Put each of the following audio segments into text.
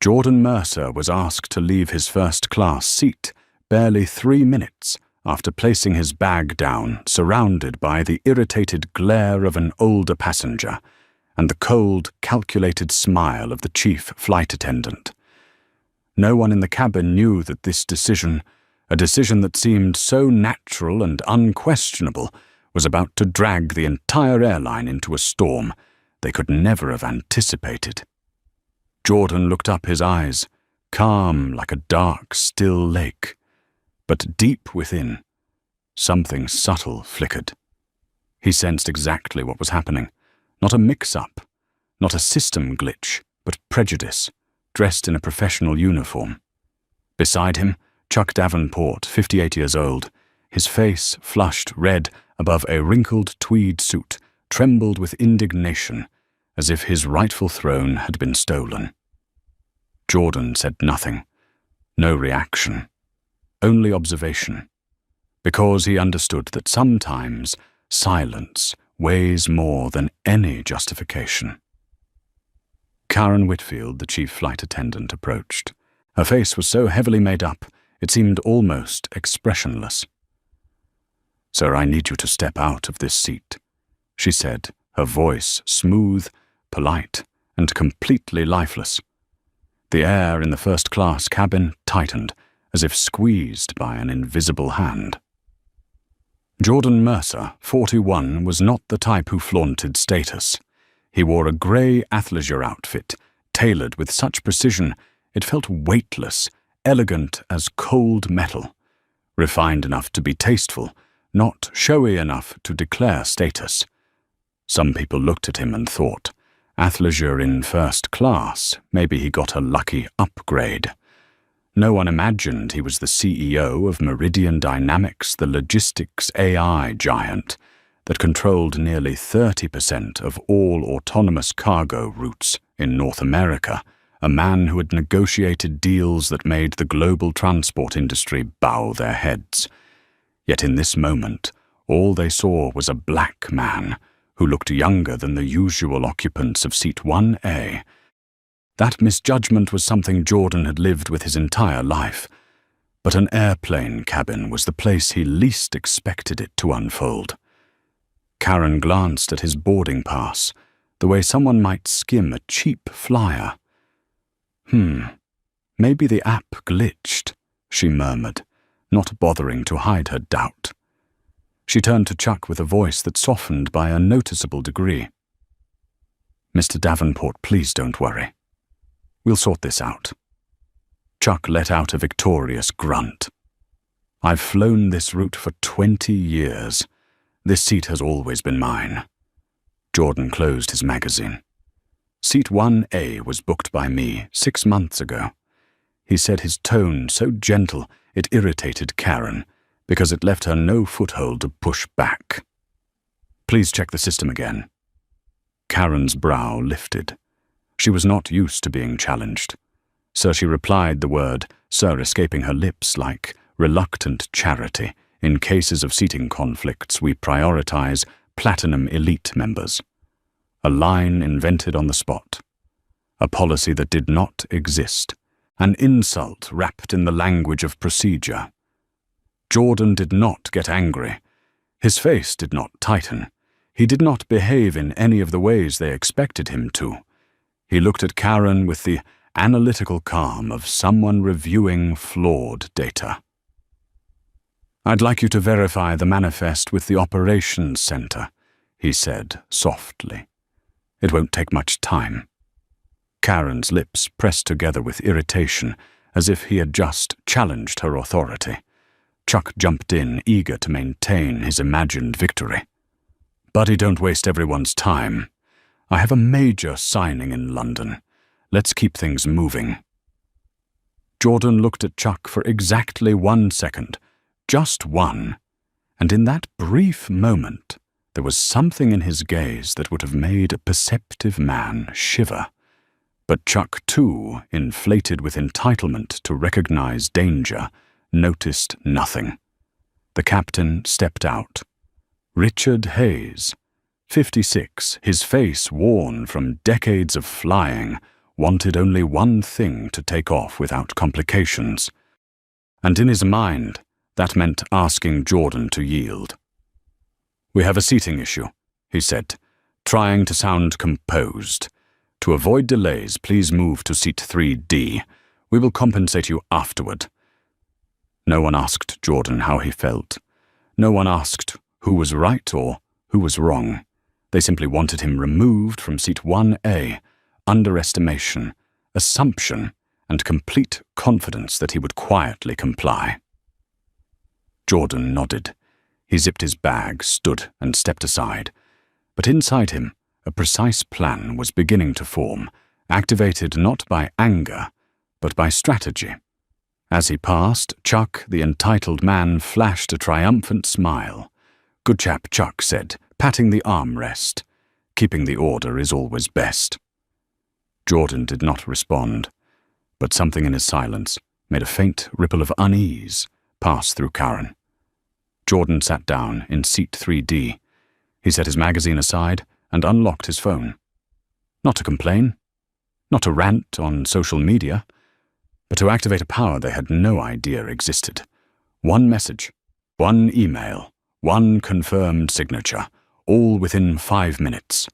Jordan Mercer was asked to leave his first-class seat barely 3 minutes after placing his bag down, surrounded by the irritated glare of an older passenger and the cold, calculated smile of the chief flight attendant. No one in the cabin knew that this decision, a decision that seemed so natural and unquestionable, was about to drag the entire airline into a storm they could never have anticipated. Jordan looked up, his eyes, calm like a dark, still lake. But deep within, something subtle flickered. He sensed exactly what was happening. Not a mix-up, not a system glitch, but prejudice, dressed in a professional uniform. Beside him, Chuck Davenport, 58 years old, his face flushed red above a wrinkled tweed suit, trembled with indignation, as if his rightful throne had been stolen. Jordan said nothing, no reaction, only observation, because he understood that sometimes silence weighs more than any justification. Karen Whitfield, the chief flight attendant, approached. Her face was so heavily made up, it seemed almost expressionless. "Sir, I need you to step out of this seat," she said, her voice smooth, polite, and completely lifeless. The air in the first-class cabin tightened, as if squeezed by an invisible hand. Jordan Mercer, 41, was not the type who flaunted status. He wore a grey athleisure outfit, tailored with such precision it felt weightless, elegant as cold metal, refined enough to be tasteful, not showy enough to declare status. Some people looked at him and thought, athleisure in first class, maybe he got a lucky upgrade. No one imagined he was the CEO of Meridian Dynamics, the logistics AI giant that controlled nearly 30% of all autonomous cargo routes in North America, a man who had negotiated deals that made the global transport industry bow their heads. Yet in this moment, all they saw was a black man who looked younger than the usual occupants of seat 1A. That misjudgment was something Jordan had lived with his entire life, but an airplane cabin was the place he least expected it to unfold. Karen glanced at his boarding pass, the way someone might skim a cheap flyer. Maybe the app glitched, she murmured, not bothering to hide her doubt. She turned to Chuck with a voice that softened by a noticeable degree. "Mr. Davenport, please don't worry. We'll sort this out." Chuck let out a victorious grunt. "I've flown this route for 20 years. This seat has always been mine." Jordan closed his magazine. "Seat 1A was booked by me 6 months ago." He said, his tone so gentle it irritated Karen, because it left her no foothold to push back. "Please check the system again." Karen's brow lifted. She was not used to being challenged, so she replied, the word "sir" escaping her lips like reluctant charity. "In cases of seating conflicts, we prioritize Platinum Elite members." A line invented on the spot. A policy that did not exist. An insult wrapped in the language of procedure. Jordan did not get angry. His face did not tighten. He did not behave in any of the ways they expected him to. He looked at Karen with the analytical calm of someone reviewing flawed data. "I'd like you to verify the manifest with the operations center," he said softly. "It won't take much time." Karen's lips pressed together with irritation, as if he had just challenged her authority. Chuck jumped in, eager to maintain his imagined victory. "Buddy, don't waste everyone's time. I have a major signing in London. Let's keep things moving." Jordan looked at Chuck for exactly 1 second, just one, and in that brief moment, there was something in his gaze that would have made a perceptive man shiver. But Chuck, too, inflated with entitlement to recognize danger, noticed nothing. The captain stepped out. Richard Hayes, 56, his face worn from decades of flying, wanted only one thing to take off without complications. And in his mind, that meant asking Jordan to yield. "We have a seating issue," he said, trying to sound composed. "To avoid delays, please move to seat 3D. We will compensate you afterward." No one asked Jordan how he felt. No one asked who was right or who was wrong. They simply wanted him removed from seat 1A, underestimation, assumption, and complete confidence that he would quietly comply. Jordan nodded. He zipped his bag, stood, and stepped aside. But inside him, a precise plan was beginning to form, activated not by anger, but by strategy. As he passed, Chuck, the entitled man, flashed a triumphant smile. "Good chap," Chuck said, patting the armrest. "Keeping the order is always best." Jordan did not respond, but something in his silence made a faint ripple of unease pass through Karen. Jordan sat down in seat 3D. He set his magazine aside and unlocked his phone. Not to complain, not to rant on social media, but to activate a power they had no idea existed. One message, one email, one confirmed signature, all within 5 minutes.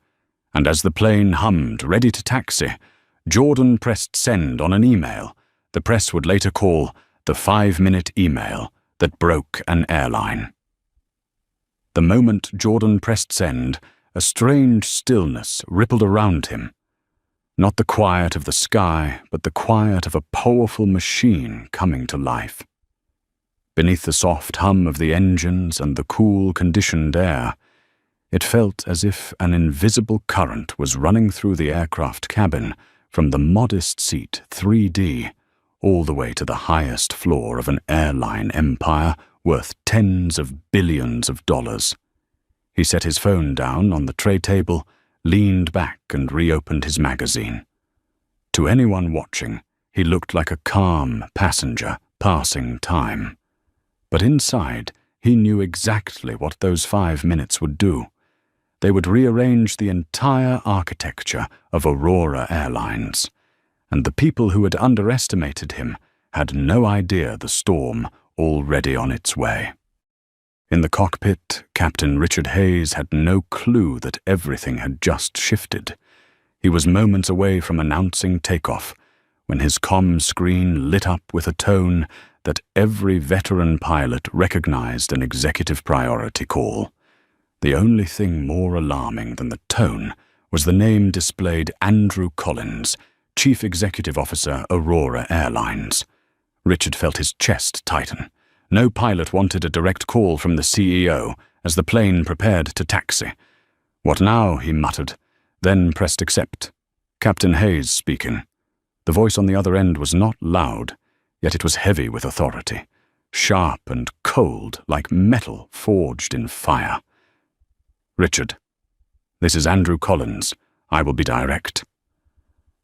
And as the plane hummed, ready to taxi, Jordan pressed send on an email the press would later call the 5-minute email that broke an airline. The moment Jordan pressed send, a strange stillness rippled around him. Not the quiet of the sky, but the quiet of a powerful machine coming to life. Beneath the soft hum of the engines and the cool, conditioned air, it felt as if an invisible current was running through the aircraft cabin from the modest seat 3D all the way to the highest floor of an airline empire worth tens of billions of dollars. He set his phone down on the tray table, leaned back and reopened his magazine. To anyone watching, he looked like a calm passenger passing time. But inside, he knew exactly what those 5 minutes would do. They would rearrange the entire architecture of Aurora Airlines, and the people who had underestimated him had no idea the storm already on its way. In the cockpit, Captain Richard Hayes had no clue that everything had just shifted. He was moments away from announcing takeoff when his comm screen lit up with a tone that every veteran pilot recognized an executive priority call. The only thing more alarming than the tone was the name displayed: Andrew Collins, Chief Executive Officer, Aurora Airlines. Richard felt his chest tighten. No pilot wanted a direct call from the CEO as the plane prepared to taxi. "What now?" he muttered, then pressed accept. Captain Hayes speaking. The voice on the other end was not loud, yet it was heavy with authority, sharp and cold like metal forged in fire. "Richard, this is Andrew Collins. I will be direct."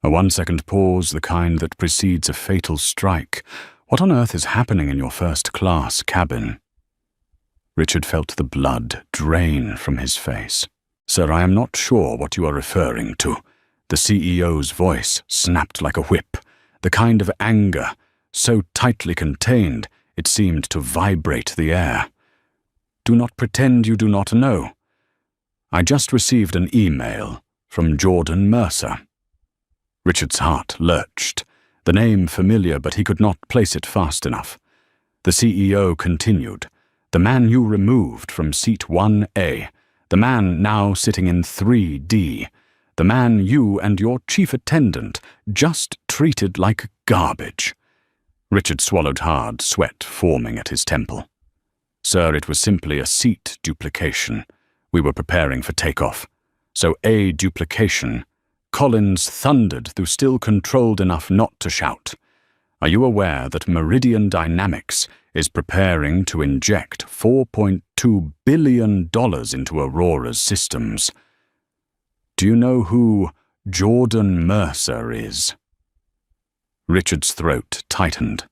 A 1-second pause, the kind that precedes a fatal strike. What on earth is happening in your first-class cabin? Richard felt the blood drain from his face. "Sir, I am not sure what you are referring to." The CEO's voice snapped like a whip, the kind of anger so tightly contained it seemed to vibrate the air. "Do not pretend you do not know. I just received an email from Jordan Mercer." Richard's heart lurched. The name familiar, but he could not place it fast enough. The CEO continued. "The man you removed from seat 1A, the man now sitting in 3D, the man you and your chief attendant just treated like garbage." Richard swallowed hard, sweat forming at his temple. "Sir, it was simply a seat duplication. We were preparing for takeoff. So a duplication." Collins thundered, though still controlled enough not to shout. "Are you aware that Meridian Dynamics is preparing to inject $4.2 billion into Aurora's systems? Do you know who Jordan Mercer is?" Richard's throat tightened.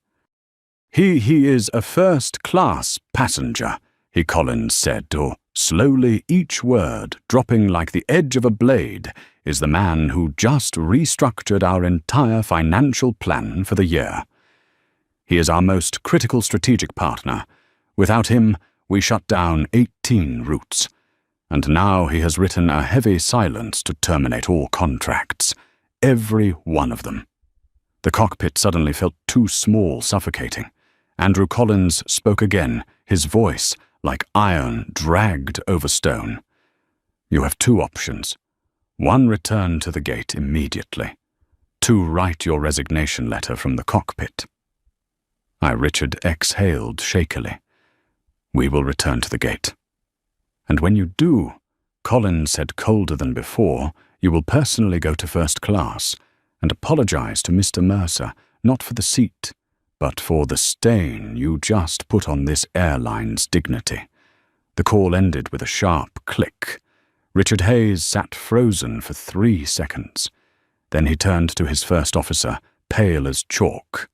He is a first-class passenger," Collins said, "or Slowly, each word, dropping like the edge of a blade, is the man who just restructured our entire financial plan for the year. He is our most critical strategic partner. Without him, we shut down 18 routes. And now he has written a heavy silence to terminate all contracts. Every one of them. The cockpit suddenly felt too small, suffocating. Andrew Collins spoke again, his voice, like iron dragged over stone. You have two options. One, return to the gate immediately. Two, write your resignation letter from the cockpit. Richard exhaled shakily. We will return to the gate. And when you do, Collins said colder than before, you will personally go to first class and apologize to Mr. Mercer, not for the seat, but for the stain you just put on this airline's dignity. The call ended with a sharp click. Richard Hayes sat frozen for 3 seconds. Then he turned to his first officer, pale as chalk.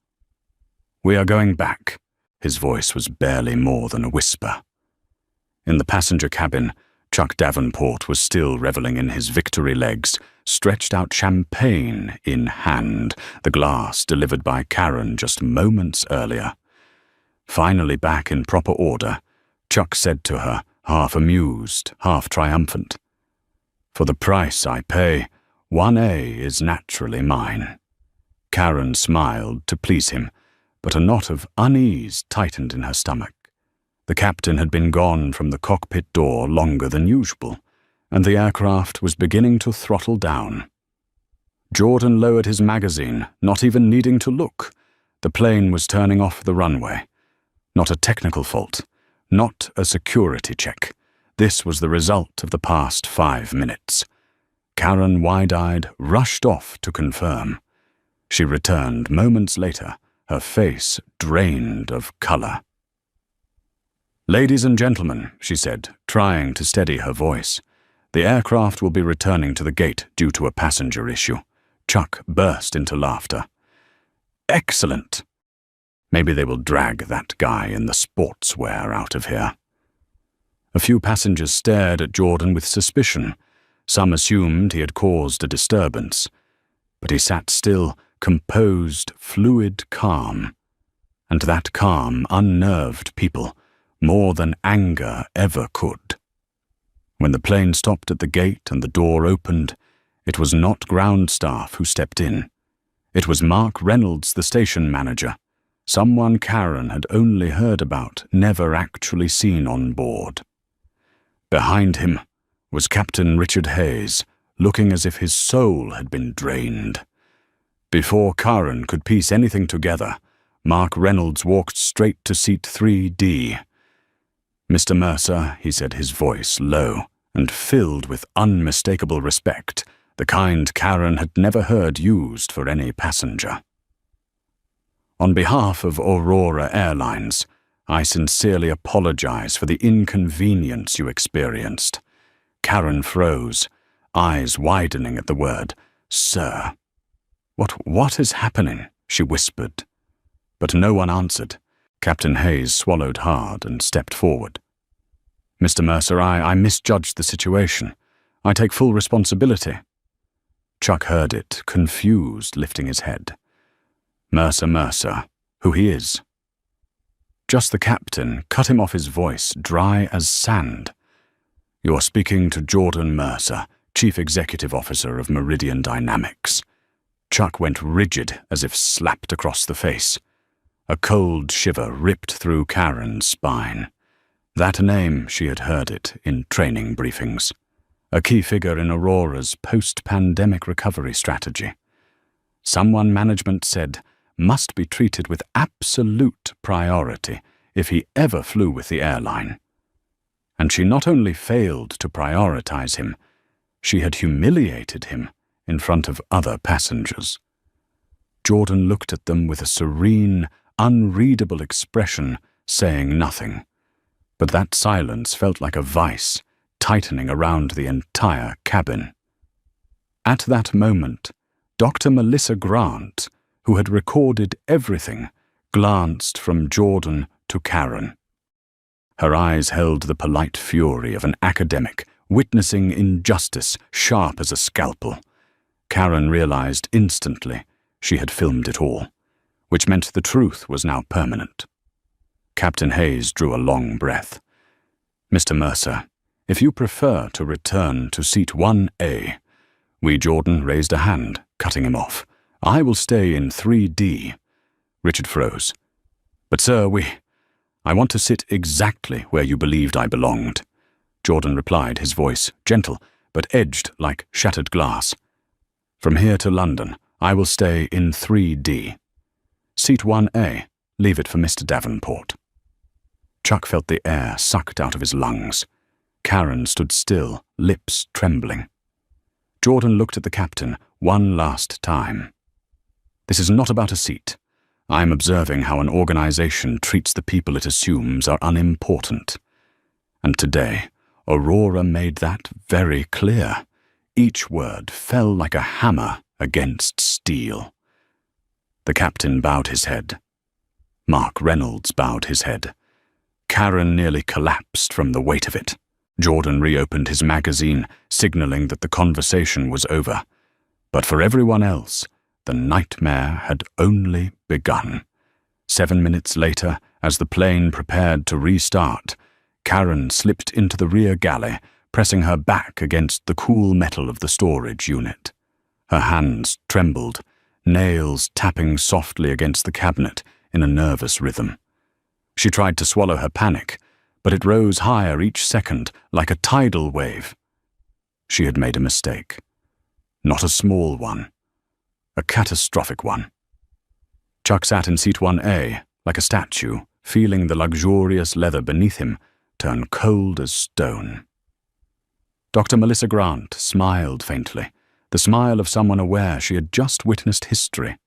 We are going back. His voice was barely more than a whisper. In the passenger cabin, Chuck Davenport was still reveling in his victory legs, stretched out champagne in hand, the glass delivered by Karen just moments earlier. Finally back in proper order, Chuck said to her, half amused, half triumphant, For the price I pay, 1A is naturally mine. Karen smiled to please him, but a knot of unease tightened in her stomach. The captain had been gone from the cockpit door longer than usual, and the aircraft was beginning to throttle down. Jordan lowered his magazine, not even needing to look. The plane was turning off the runway. Not a technical fault, not a security check. This was the result of the past 5 minutes. Karen, wide-eyed, rushed off to confirm. She returned moments later, her face drained of color. Ladies and gentlemen, she said, trying to steady her voice, the aircraft will be returning to the gate due to a passenger issue. Chuck burst into laughter. Excellent! Maybe they will drag that guy in the sportswear out of here. A few passengers stared at Jordan with suspicion. Some assumed he had caused a disturbance. But he sat still, composed, fluid calm. And that calm unnerved people, more than anger ever could. When the plane stopped at the gate and the door opened, it was not ground staff who stepped in. It was Mark Reynolds, the station manager, someone Karen had only heard about, never actually seen on board. Behind him was Captain Richard Hayes, looking as if his soul had been drained. Before Karen could piece anything together, Mark Reynolds walked straight to seat 3D. Mr. Mercer, he said, his voice low and filled with unmistakable respect, the kind Karen had never heard used for any passenger. On behalf of Aurora Airlines, I sincerely apologize for the inconvenience you experienced. Karen froze, eyes widening at the word, Sir. What is happening? She whispered. But no one answered. Captain Hayes swallowed hard and stepped forward. Mr. Mercer, I misjudged the situation. I take full responsibility. Chuck heard it, confused, lifting his head. Mercer, who he is. Just the captain cut him off, his voice dry as sand. You're speaking to Jordan Mercer, Chief Executive Officer of Meridian Dynamics. Chuck went rigid as if slapped across the face. A cold shiver ripped through Karen's spine. That name, she had heard it in training briefings. A key figure in Aurora's post-pandemic recovery strategy. Someone management said must be treated with absolute priority if he ever flew with the airline. And she not only failed to prioritize him, she had humiliated him in front of other passengers. Jordan looked at them with a serene, unreadable expression, saying nothing. But that silence felt like a vice, tightening around the entire cabin. At that moment, Dr. Melissa Grant, who had recorded everything, glanced from Jordan to Karen. Her eyes held the polite fury of an academic witnessing injustice sharp as a scalpel. Karen realized instantly she had filmed it all, which meant the truth was now permanent. Captain Hayes drew a long breath. "Mr. Mercer, if you prefer to return to seat 1A, Jordan raised a hand, cutting him off. "I will stay in 3D. Richard froze. "But sir, I want to sit exactly where you believed I belonged," Jordan replied, his voice gentle, but edged like shattered glass. "From here to London, I will stay in 3D. Seat 1A, leave it for Mr. Davenport." Chuck felt the air sucked out of his lungs. Karen stood still, lips trembling. Jordan looked at the captain one last time. "This is not about a seat. I am observing how an organization treats the people it assumes are unimportant. And today, Aurora made that very clear. Each word fell like a hammer against steel." The captain bowed his head. Mark Reynolds bowed his head. Karen nearly collapsed from the weight of it. Jordan reopened his magazine, signaling that the conversation was over. But for everyone else, the nightmare had only begun. 7 minutes later, as the plane prepared to restart, Karen slipped into the rear galley, pressing her back against the cool metal of the storage unit. Her hands trembled, nails tapping softly against the cabinet in a nervous rhythm. She tried to swallow her panic, but it rose higher each second like a tidal wave. She had made a mistake. Not a small one. A catastrophic one. Chuck sat in seat 1A, like a statue, feeling the luxurious leather beneath him turn cold as stone. Dr. Melissa Grant smiled faintly, the smile of someone aware she had just witnessed history.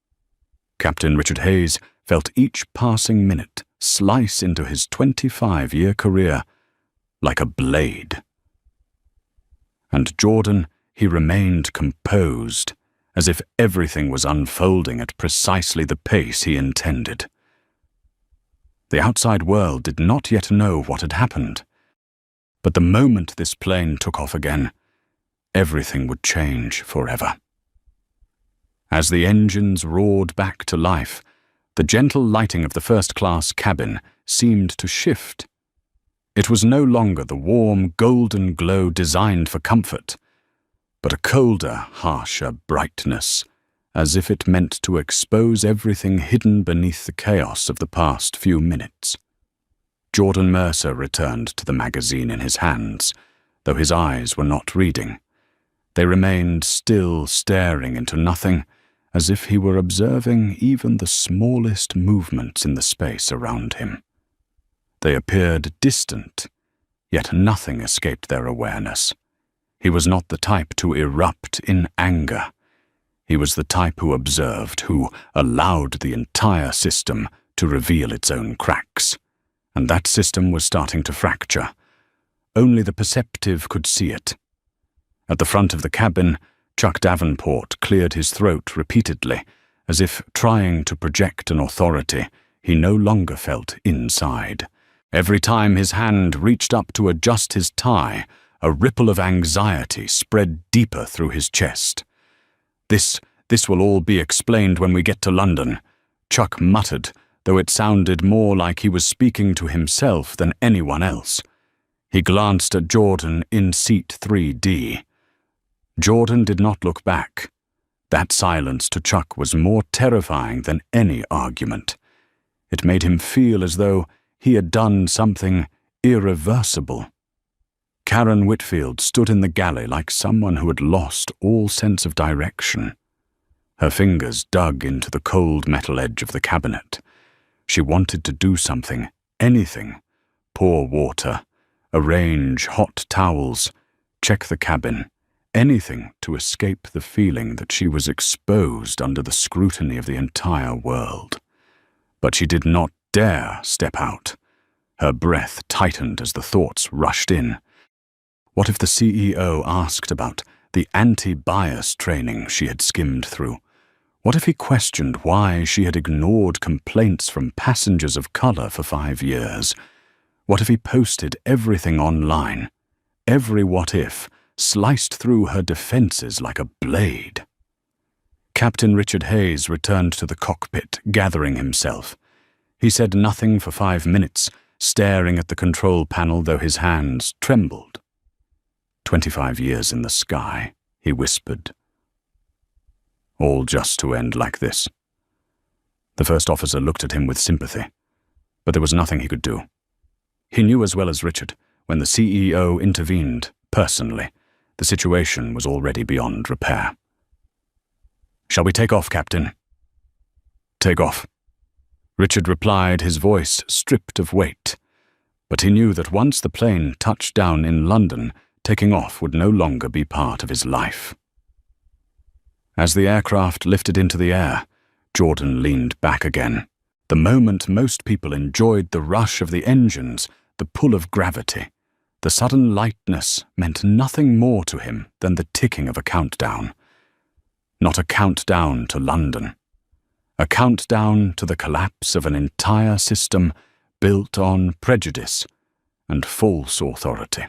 Captain Richard Hayes felt each passing minute slice into his 25-year career like a blade. And Jordan, he remained composed, as if everything was unfolding at precisely the pace he intended. The outside world did not yet know what had happened, but the moment this plane took off again, everything would change forever. As the engines roared back to life, the gentle lighting of the first-class cabin seemed to shift. It was no longer the warm, golden glow designed for comfort, but a colder, harsher brightness, as if it meant to expose everything hidden beneath the chaos of the past few minutes. Jordan Mercer returned to the magazine in his hands, though his eyes were not reading. They remained still, staring into nothing, as if he were observing even the smallest movements in the space around him. They appeared distant, yet nothing escaped their awareness. He was not the type to erupt in anger. He was the type who observed, who allowed the entire system to reveal its own cracks. And that system was starting to fracture. Only the perceptive could see it. At the front of the cabin, Chuck Davenport cleared his throat repeatedly, as if trying to project an authority he no longer felt inside. Every time his hand reached up to adjust his tie, a ripple of anxiety spread deeper through his chest. This will all be explained when we get to London," Chuck muttered, though it sounded more like he was speaking to himself than anyone else. He glanced at Jordan in seat 3D. Jordan did not look back. That silence to Chuck was more terrifying than any argument. It made him feel as though he had done something irreversible. Karen Whitfield stood in the galley like someone who had lost all sense of direction. Her fingers dug into the cold metal edge of the cabinet. She wanted to do something, anything. Pour water, arrange hot towels, check the cabin. Anything to escape the feeling that she was exposed under the scrutiny of the entire world. But she did not dare step out. Her breath tightened as the thoughts rushed in. What if the CEO asked about the anti-bias training she had skimmed through? What if he questioned why she had ignored complaints from passengers of color for 5 years? What if he posted everything online? Every what-if sliced through her defenses like a blade. Captain Richard Hayes returned to the cockpit, gathering himself. He said nothing for 5 minutes, staring at the control panel though his hands trembled. 25 years in the sky, he whispered. All just to end like this. The first officer looked at him with sympathy, but there was nothing he could do. He knew as well as Richard, when the CEO intervened, personally, the situation was already beyond repair. "Shall we take off, Captain?" "Take off." Richard replied, his voice stripped of weight. But he knew that once the plane touched down in London, taking off would no longer be part of his life. As the aircraft lifted into the air, Jordan leaned back again. The moment most people enjoyed the rush of the engines, the pull of gravity, the sudden lightness meant nothing more to him than the ticking of a countdown. Not a countdown to London. A countdown to the collapse of an entire system built on prejudice and false authority.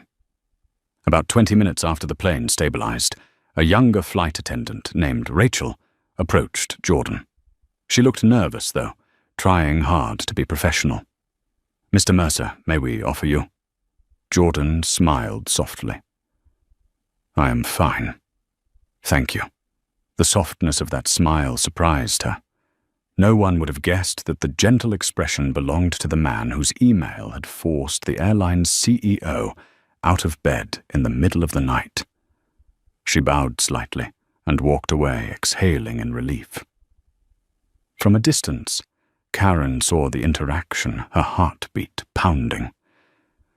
About 20 minutes after the plane stabilized, a younger flight attendant named Rachel approached Jordan. She looked nervous, though, trying hard to be professional. "Mr. Mercer, may we offer you?" Jordan smiled softly. "I am fine. Thank you." The softness of that smile surprised her. No one would have guessed that the gentle expression belonged to the man whose email had forced the airline's CEO out of bed in the middle of the night. She bowed slightly and walked away, exhaling in relief. From a distance, Karen saw the interaction, her heartbeat pounding.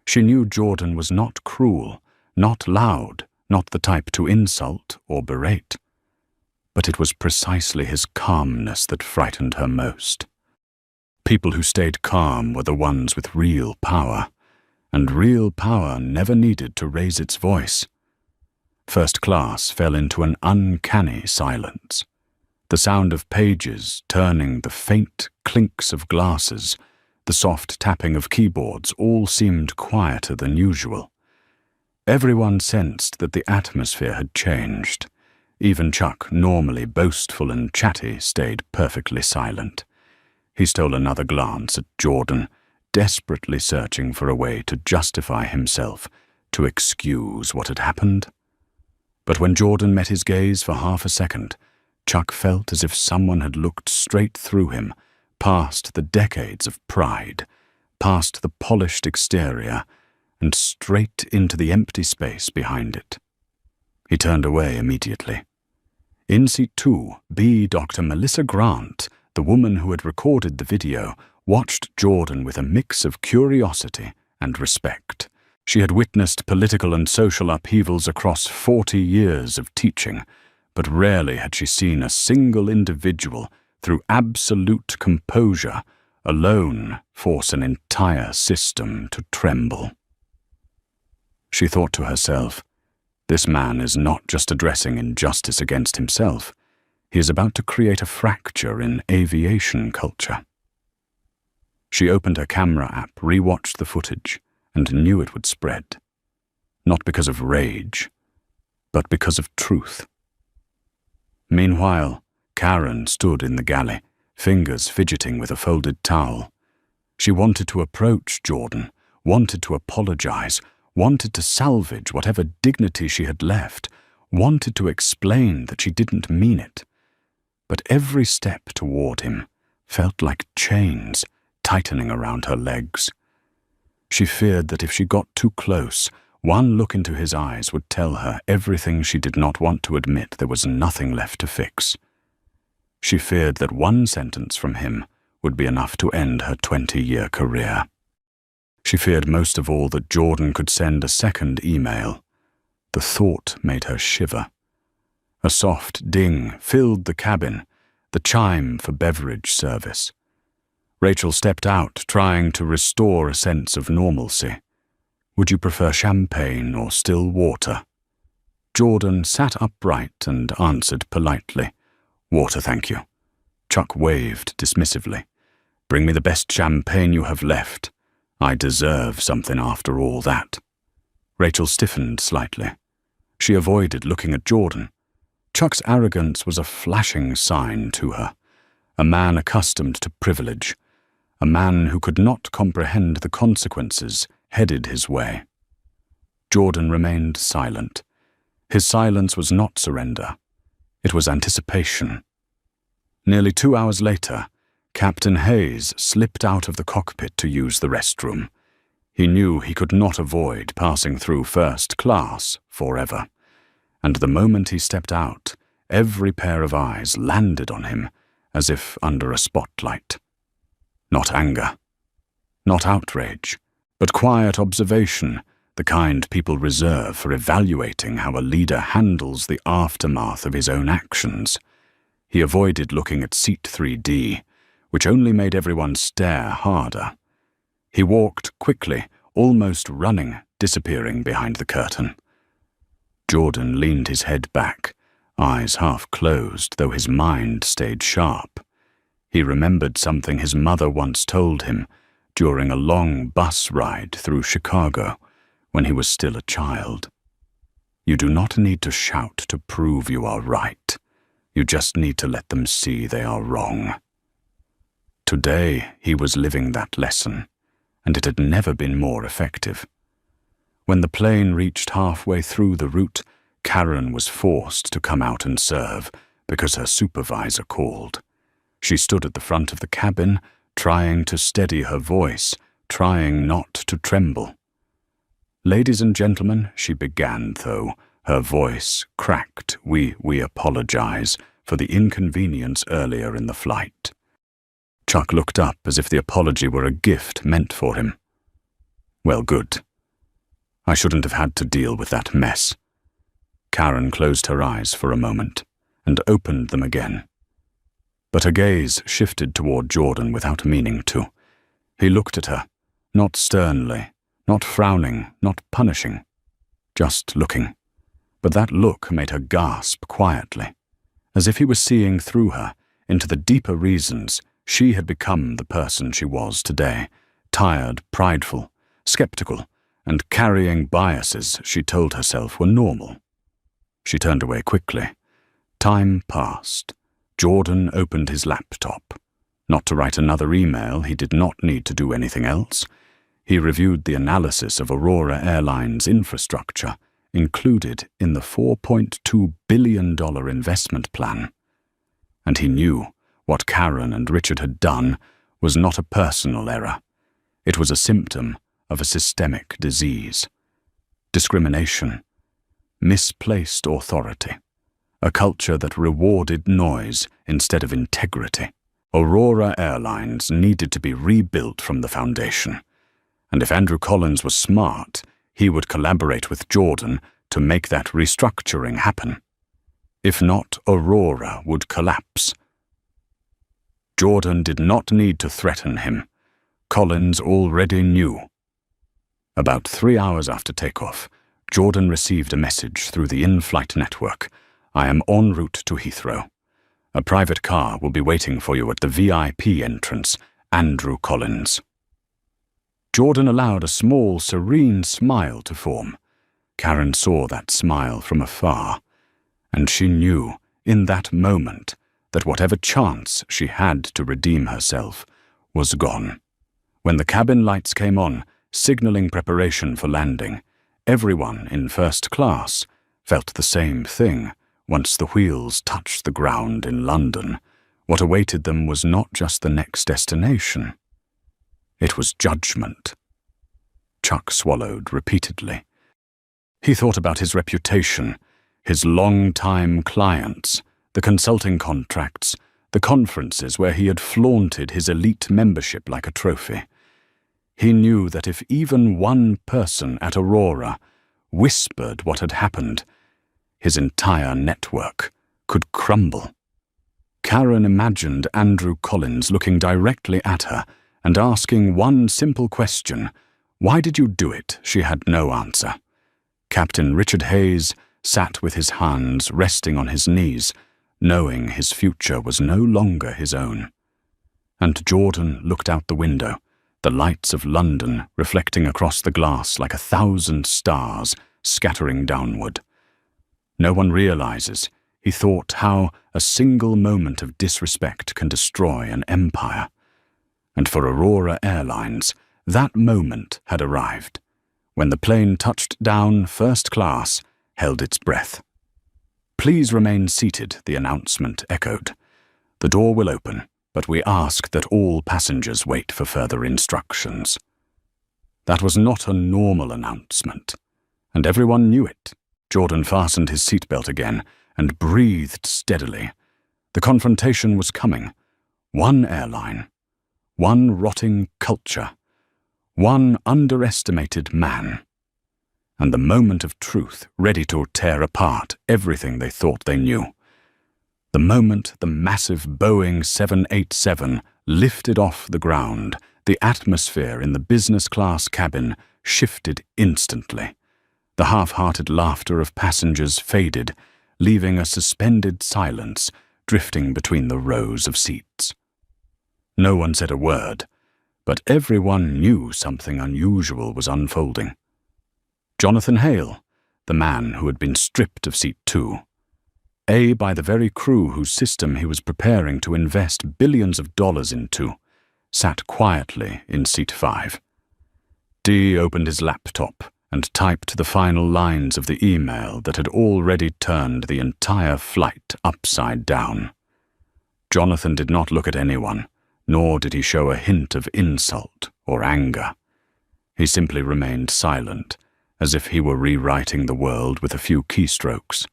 She knew Jordan was not cruel, not loud, not the type to insult or berate. But it was precisely his calmness that frightened her most. People who stayed calm were the ones with real power, and real power never needed to raise its voice. First class fell into an uncanny silence. The sound of pages turning, the faint clinks of glasses, the soft tapping of keyboards all seemed quieter than usual. Everyone sensed that the atmosphere had changed. Even Chuck, normally boastful and chatty, stayed perfectly silent. He stole another glance at Jordan, desperately searching for a way to justify himself, to excuse what had happened. But when Jordan met his gaze for half a second, Chuck felt as if someone had looked straight through him, past the decades of pride, past the polished exterior, and straight into the empty space behind it. He turned away immediately. In seat 2, Dr. Melissa Grant, the woman who had recorded the video, watched Jordan with a mix of curiosity and respect. She had witnessed political and social upheavals across 40 years of teaching, but rarely had she seen a single individual, through absolute composure, alone force an entire system to tremble. She thought to herself, this man is not just addressing injustice against himself. He is about to create a fracture in aviation culture. She opened her camera app, rewatched the footage, and knew it would spread. Not because of rage, but because of truth. Meanwhile, Karen stood in the galley, fingers fidgeting with a folded towel. She wanted to approach Jordan, wanted to apologize, wanted to salvage whatever dignity she had left, wanted to explain that she didn't mean it. But every step toward him felt like chains tightening around her legs. She feared that if she got too close, one look into his eyes would tell her everything she did not want to admit there was nothing left to fix. She feared that one sentence from him would be enough to end her 20-year career. She feared most of all that Jordan could send a second email. The thought made her shiver. A soft ding filled the cabin, the chime for beverage service. Rachel stepped out, trying to restore a sense of normalcy. Would you prefer champagne or still water? Jordan sat upright and answered politely. Water, thank you. Chuck waved dismissively. Bring me the best champagne you have left. I deserve something after all that. Rachel stiffened slightly. She avoided looking at Jordan. Chuck's arrogance was a flashing sign to her. A man accustomed to privilege. A man who could not comprehend the consequences headed his way. Jordan remained silent. His silence was not surrender. It was anticipation. Nearly 2 hours later, Captain Hayes slipped out of the cockpit to use the restroom. He knew he could not avoid passing through first class forever. And the moment he stepped out, every pair of eyes landed on him as if under a spotlight. Not anger, not outrage, but quiet observation, the kind people reserve for evaluating how a leader handles the aftermath of his own actions. He avoided looking at seat 3D, which only made everyone stare harder. He walked quickly, almost running, disappearing behind the curtain. Jordan leaned his head back, eyes half closed, though his mind stayed sharp. He remembered something his mother once told him during a long bus ride through Chicago when he was still a child. You do not need to shout to prove you are right. You just need to let them see they are wrong. Today he was living that lesson, and it had never been more effective. When the plane reached halfway through the route, Karen was forced to come out and serve because her supervisor called. She stood at the front of the cabin, trying to steady her voice, trying not to tremble. Ladies and gentlemen, she began, though, her voice cracked. We apologize for the inconvenience earlier in the flight. Chuck looked up as if the apology were a gift meant for him. Well, good. I shouldn't have had to deal with that mess. Karen closed her eyes for a moment and opened them again. But her gaze shifted toward Jordan without meaning to. He looked at her, not sternly, not frowning, not punishing, just looking. But that look made her gasp quietly, as if he was seeing through her into the deeper reasons she had become the person she was today, tired, prideful, skeptical, and carrying biases she told herself were normal. She turned away quickly. Time passed. Jordan opened his laptop. Not to write another email, he did not need to do anything else. He reviewed the analysis of Aurora Airlines' infrastructure, included in the $4.2 billion investment plan. And he knew what Karen and Richard had done was not a personal error. It was a symptom of a systemic disease. Discrimination. Misplaced authority. A culture that rewarded noise instead of integrity. Aurora Airlines needed to be rebuilt from the foundation. And if Andrew Collins was smart, he would collaborate with Jordan to make that restructuring happen. If not, Aurora would collapse. Jordan did not need to threaten him. Collins already knew. About 3 hours after takeoff, Jordan received a message through the in-flight network. I am en route to Heathrow. A private car will be waiting for you at the VIP entrance, Andrew Collins. Jordan allowed a small, serene smile to form. Karen saw that smile from afar, and she knew, in that moment, that whatever chance she had to redeem herself was gone. When the cabin lights came on, signaling preparation for landing, everyone in first class felt the same thing. Once the wheels touched the ground in London, what awaited them was not just the next destination. It was judgment. Chuck swallowed repeatedly. He thought about his reputation, his long-time clients, the consulting contracts, the conferences where he had flaunted his elite membership like a trophy. He knew that if even one person at Aurora whispered what had happened, his entire network could crumble. Karen imagined Andrew Collins looking directly at her and asking one simple question. Why did you do it? She had no answer. Captain Richard Hayes sat with his hands resting on his knees, knowing his future was no longer his own. And Jordan looked out the window, the lights of London reflecting across the glass like 1,000 stars scattering downward. No one realizes, he thought, how a single moment of disrespect can destroy an empire. And for Aurora Airlines, that moment had arrived, when the plane touched down first class, held its breath. "Please remain seated," the announcement echoed. "The door will open, but we ask that all passengers wait for further instructions." That was not a normal announcement, and everyone knew it. Jordan fastened his seatbelt again and breathed steadily. The confrontation was coming. One airline, one rotting culture, one underestimated man, and the moment of truth ready to tear apart everything they thought they knew. The moment the massive Boeing 787 lifted off the ground, the atmosphere in the business class cabin shifted instantly. The half-hearted laughter of passengers faded, leaving a suspended silence drifting between the rows of seats. No one said a word, but everyone knew something unusual was unfolding. Jonathan Hale, the man who had been stripped of seat 2, by the very crew whose system he was preparing to invest billions of dollars into, sat quietly in seat 5. D opened his laptop and typed the final lines of the email that had already turned the entire flight upside down. Jonathan did not look at anyone, nor did he show a hint of insult or anger. He simply remained silent, as if he were rewriting the world with a few keystrokes.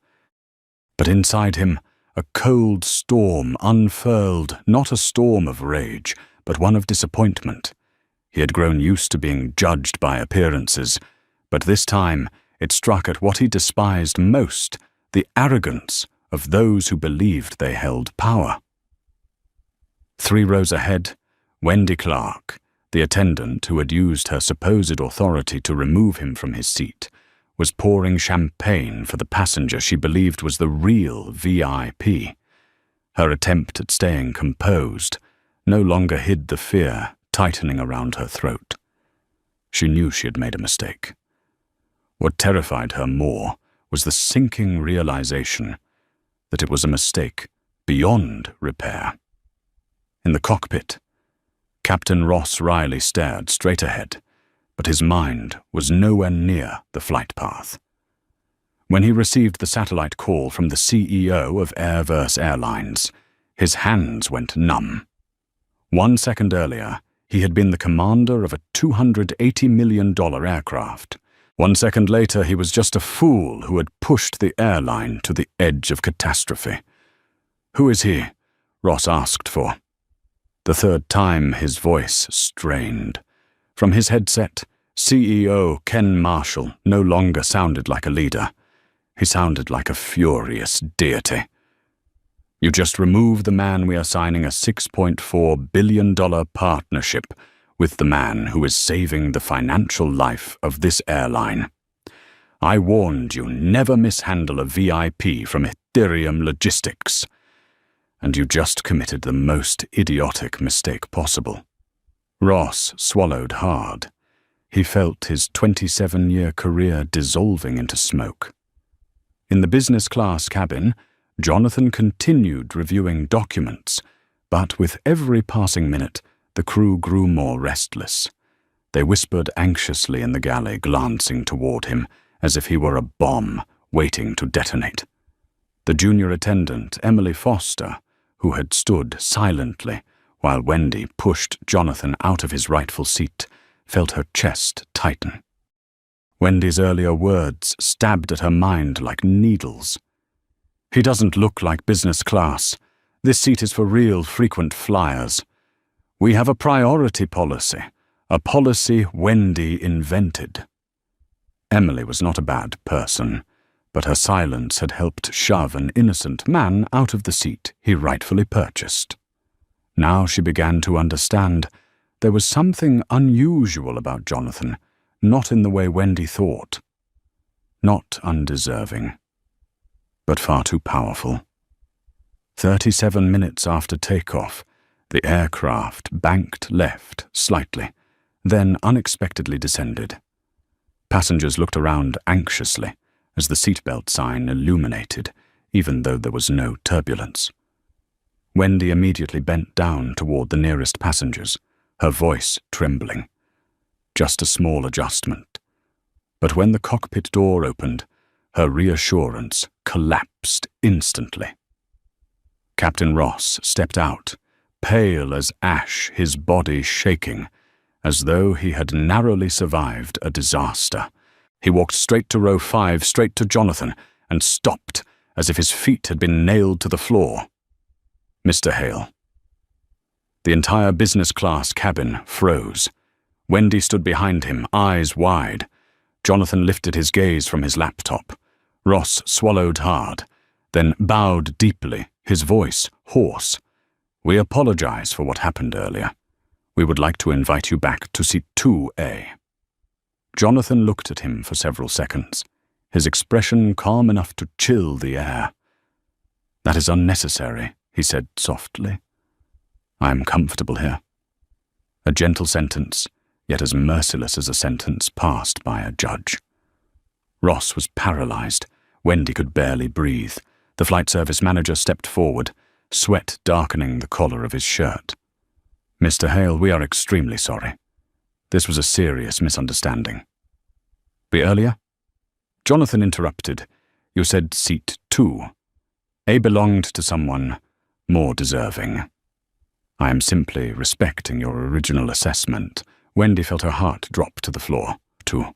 But inside him, a cold storm unfurled, not a storm of rage, but one of disappointment. He had grown used to being judged by appearances, but this time it struck at what he despised most, the arrogance of those who believed they held power. 3 rows ahead, Wendy Clark, the attendant who had used her supposed authority to remove him from his seat, was pouring champagne for the passenger she believed was the real VIP. Her attempt at staying composed no longer hid the fear tightening around her throat. She knew she had made a mistake. What terrified her more was the sinking realization that it was a mistake beyond repair. In the cockpit, Captain Ross Riley stared straight ahead, but his mind was nowhere near the flight path. When he received the satellite call from the CEO of Airverse Airlines, his hands went numb. 1 second earlier, he had been the commander of a $280 million aircraft. 1 second later, he was just a fool who had pushed the airline to the edge of catastrophe. "Who is he?" Ross asked for. The third time, his voice strained. From his headset, CEO Ken Marshall no longer sounded like a leader. He sounded like a furious deity. "You just remove the man we are signing a $6.4 billion partnership with, the man who is saving the financial life of this airline. I warned you never mishandle a VIP from Ethereum Logistics. And you just committed the most idiotic mistake possible." Ross swallowed hard. He felt his 27-year career dissolving into smoke. In the business class cabin, Jonathan continued reviewing documents, but with every passing minute, the crew grew more restless. They whispered anxiously in the galley, glancing toward him, as if he were a bomb waiting to detonate. The junior attendant, Emily Foster, who had stood silently while Wendy pushed Jonathan out of his rightful seat, felt her chest tighten. Wendy's earlier words stabbed at her mind like needles. "He doesn't look like business class. This seat is for real frequent flyers. We have a priority policy, a policy Wendy invented." Emily was not a bad person, but her silence had helped shove an innocent man out of the seat he rightfully purchased. Now she began to understand there was something unusual about Jonathan, not in the way Wendy thought. Not undeserving, but far too powerful. 37 minutes after takeoff, the aircraft banked left slightly, then unexpectedly descended. Passengers looked around anxiously as the seatbelt sign illuminated, even though there was no turbulence. Wendy immediately bent down toward the nearest passengers, her voice trembling. Just a small adjustment. But when the cockpit door opened, her reassurance collapsed instantly. Captain Ross stepped out, pale as ash, his body shaking, as though he had narrowly survived a disaster. He walked straight to row 5, straight to Jonathan, and stopped as if his feet had been nailed to the floor. "Mr. Hale." The entire business class cabin froze. Wendy stood behind him, eyes wide. Jonathan lifted his gaze from his laptop. Ross swallowed hard, then bowed deeply, his voice hoarse. "We apologize for what happened earlier. We would like to invite you back to seat 2A. Jonathan looked at him for several seconds, his expression calm enough to chill the air. "That is unnecessary," he said softly. "I am comfortable here." A gentle sentence, yet as merciless as a sentence passed by a judge. Ross was paralyzed. Wendy could barely breathe. The flight service manager stepped forward, sweat darkening the collar of his shirt. "Mr. Hale, we are extremely sorry. This was a serious misunderstanding." "Be earlier?" Jonathan interrupted. "You said seat 2. A belonged to someone more deserving." "I am simply respecting your original assessment." Wendy felt her heart drop to the floor, too.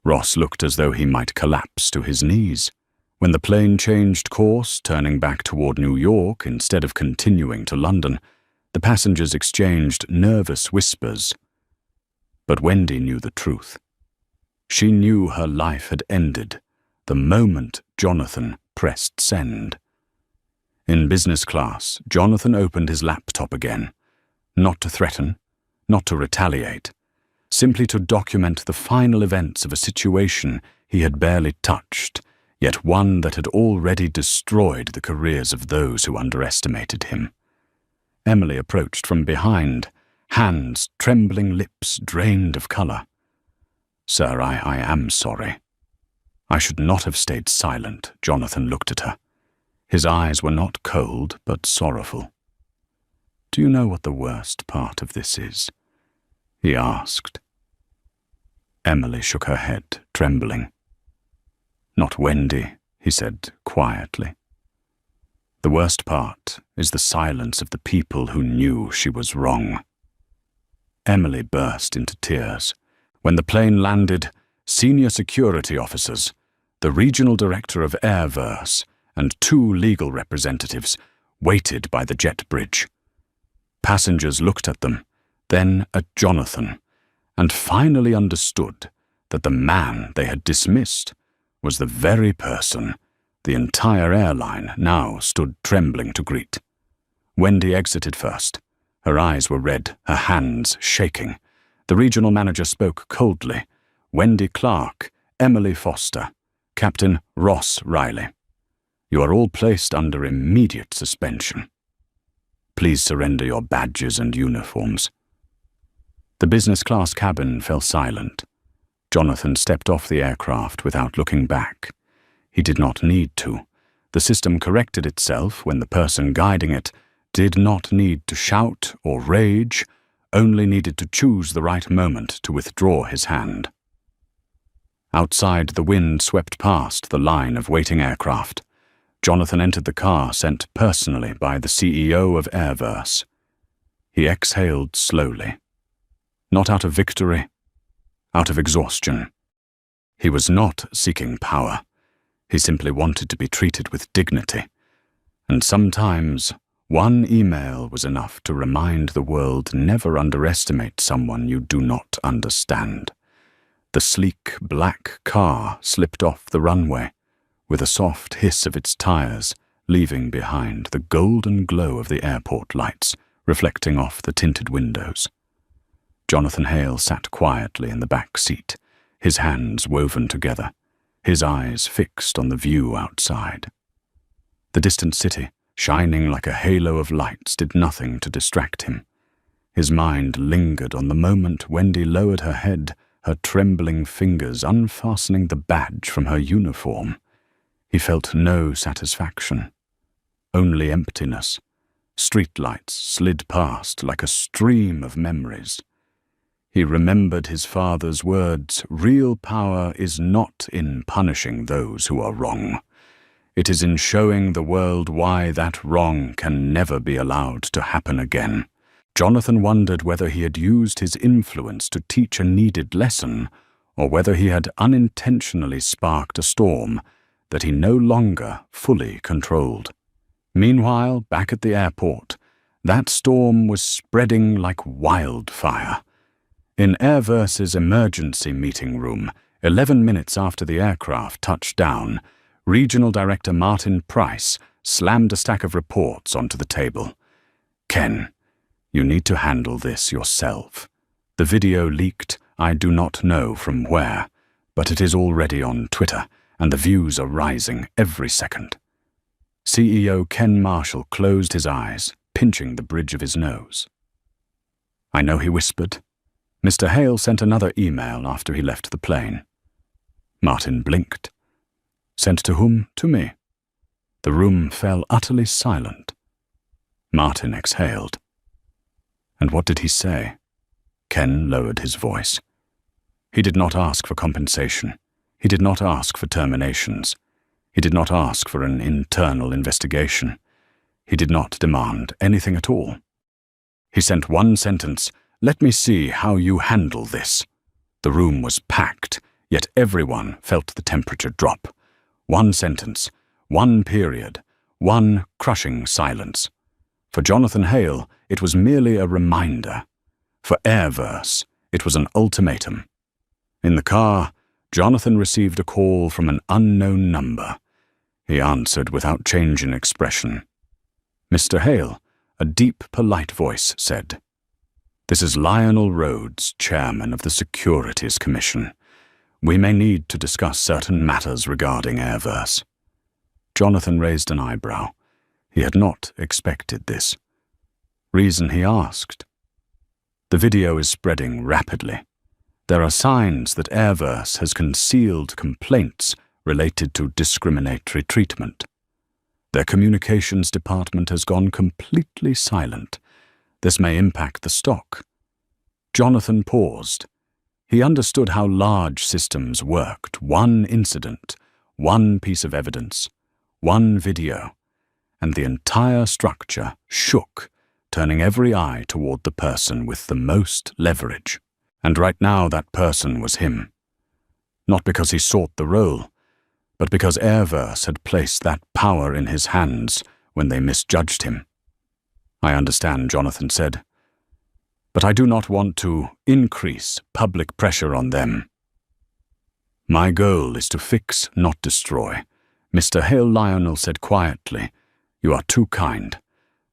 Ross looked as though he might collapse to his knees. When the plane changed course, turning back toward New York instead of continuing to London, the passengers exchanged nervous whispers. But Wendy knew the truth. She knew her life had ended the moment Jonathan pressed send. In business class, Jonathan opened his laptop again, not to threaten, not to retaliate, simply to document the final events of a situation he had barely touched, yet one that had already destroyed the careers of those who underestimated him. Emily approached from behind, hands, trembling lips drained of color. "Sir, I am sorry." "I should not have stayed silent." Jonathan looked at her. His eyes were not cold, but sorrowful. "Do you know what the worst part of this is?" he asked. Emily shook her head, trembling. "Not Wendy," he said quietly. "The worst part is the silence of the people who knew she was wrong." Emily burst into tears. When the plane landed, senior security officers, the regional director of Airverse, and 2 legal representatives waited by the jet bridge. Passengers looked at them, then at Jonathan, and finally understood that the man they had dismissed was the very person the entire airline now stood trembling to greet. Wendy exited first. Her eyes were red, her hands shaking. The regional manager spoke coldly. "Wendy Clark, Emily Foster, Captain Ross Riley. You are all placed under immediate suspension. Please surrender your badges and uniforms." The business class cabin fell silent. Jonathan stepped off the aircraft without looking back. He did not need to. The system corrected itself when the person guiding it did not need to shout or rage, only needed to choose the right moment to withdraw his hand. Outside, the wind swept past the line of waiting aircraft. Jonathan entered the car sent personally by the CEO of Airverse. He exhaled slowly. Not out of victory, out of exhaustion. He was not seeking power. He simply wanted to be treated with dignity. And sometimes, one email was enough to remind the world never underestimate someone you do not understand. The sleek black car slipped off the runway, with a soft hiss of its tires, leaving behind the golden glow of the airport lights reflecting off the tinted windows. Jonathan Hale sat quietly in the back seat, his hands woven together, his eyes fixed on the view outside. The distant city, shining like a halo of lights, did nothing to distract him. His mind lingered on the moment Wendy lowered her head, her trembling fingers unfastening the badge from her uniform. He felt no satisfaction, only emptiness. Streetlights slid past like a stream of memories. He remembered his father's words, "Real power is not in punishing those who are wrong. It is in showing the world why that wrong can never be allowed to happen again." Jonathan wondered whether he had used his influence to teach a needed lesson, or whether he had unintentionally sparked a storm that he no longer fully controlled. Meanwhile, back at the airport, that storm was spreading like wildfire. In Airverse's emergency meeting room, 11 minutes after the aircraft touched down, Regional Director Martin Price slammed a stack of reports onto the table. "Ken, you need to handle this yourself. The video leaked, I do not know from where, but it is already on Twitter, and the views are rising every second." CEO Ken Marshall closed his eyes, pinching the bridge of his nose. "I know," he whispered. "Mr. Hale sent another email after he left the plane." Martin blinked. "Sent to whom?" "To me." The room fell utterly silent. Martin exhaled. "And what did he say?" Ken lowered his voice. "He did not ask for compensation. He did not ask for terminations. He did not ask for an internal investigation. He did not demand anything at all. He sent one sentence, 'Let me see how you handle this.' The room was packed, yet everyone felt the temperature drop. One sentence, one period, one crushing silence. For Jonathan Hale, it was merely a reminder. For Airverse, it was an ultimatum. In the car, Jonathan received a call from an unknown number. He answered without change in expression. "Mr. Hale," a deep, polite voice said. "This is Lionel Rhodes, chairman of the Securities Commission. We may need to discuss certain matters regarding Airverse." Jonathan raised an eyebrow. He had not expected this. Reason, he asked. "The video is spreading rapidly. There are signs that Airverse has concealed complaints related to discriminatory treatment. Their communications department has gone completely silent. This may impact the stock." Jonathan paused. He understood how large systems worked. One incident, one piece of evidence, one video, and the entire structure shook, turning every eye toward the person with the most leverage. And right now that person was him. Not because he sought the role, but because Airverse had placed that power in his hands when they misjudged him. "I understand," Jonathan said, "but I do not want to increase public pressure on them. My goal is to fix, not destroy." Mr. Hale Lionel said quietly, "You are too kind,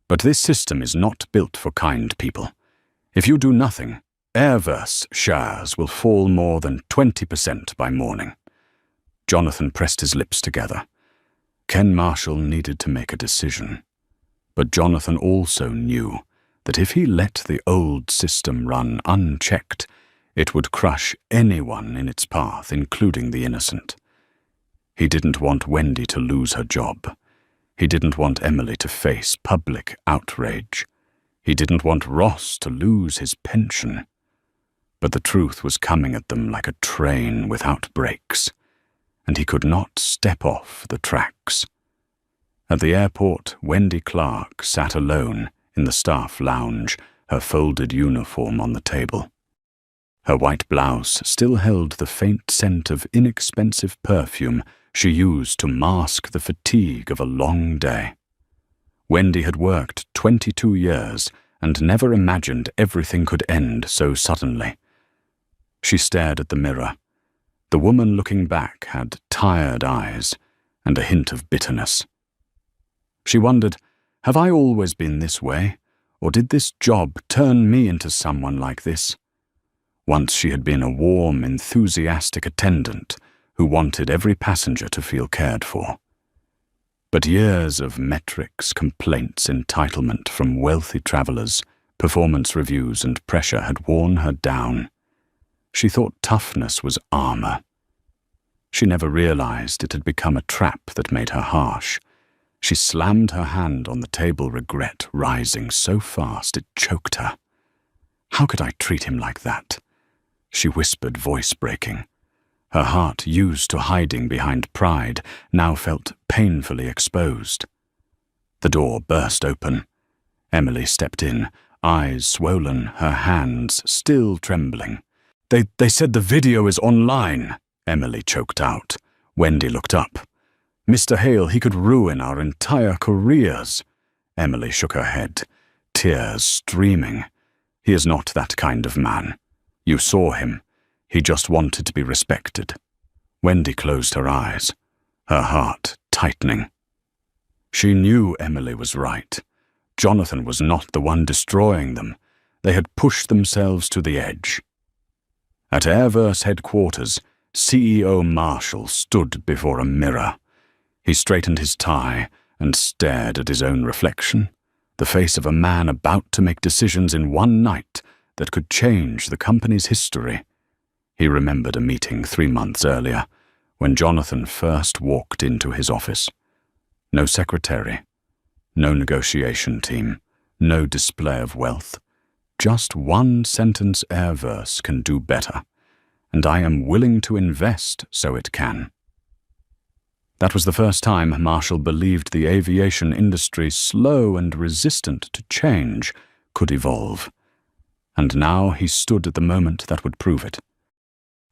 but this system is not built for kind people. If you do nothing, Airverse shares will fall more than 20% by morning." Jonathan pressed his lips together. Ken Marshall needed to make a decision. But Jonathan also knew that if he let the old system run unchecked, it would crush anyone in its path, including the innocent. He didn't want Wendy to lose her job. He didn't want Emily to face public outrage. He didn't want Ross to lose his pension. But the truth was coming at them like a train without brakes, and he could not step off the tracks. At the airport, Wendy Clark sat alone in the staff lounge, her folded uniform on the table. Her white blouse still held the faint scent of inexpensive perfume she used to mask the fatigue of a long day. Wendy had worked 22 years and never imagined everything could end so suddenly. She stared at the mirror. The woman looking back had tired eyes and a hint of bitterness. She wondered, have I always been this way, or did this job turn me into someone like this? Once she had been a warm, enthusiastic attendant who wanted every passenger to feel cared for. But years of metrics, complaints, entitlement from wealthy travelers Performance reviews and pressure had worn her down. She thought toughness was armor. She never realized it had become a trap that made her harsh. She slammed her hand on the table, regret rising so fast it choked her. How could I treat him like that? She whispered, voice breaking. Her heart, used to hiding behind pride, now felt painfully exposed. The door burst open. Emily stepped in, eyes swollen, her hands still trembling. They said the video is online, Emily choked out. Wendy looked up. Mr. Hale, he could ruin our entire careers. Emily shook her head, tears streaming. He is not that kind of man. You saw him. He just wanted to be respected. Wendy closed her eyes, her heart tightening. She knew Emily was right. Jonathan was not the one destroying them. They had pushed themselves to the edge. At Airverse headquarters, CEO Marshall stood before a mirror. He straightened his tie and stared at his own reflection, the face of a man about to make decisions in one night that could change the company's history. He remembered a meeting 3 months earlier, when Jonathan first walked into his office. No secretary, no negotiation team, no display of wealth. Just one sentence Airverse can do better, and I am willing to invest so it can. That was the first time Marshall believed the aviation industry, slow and resistant to change, could evolve. And now he stood at the moment that would prove it.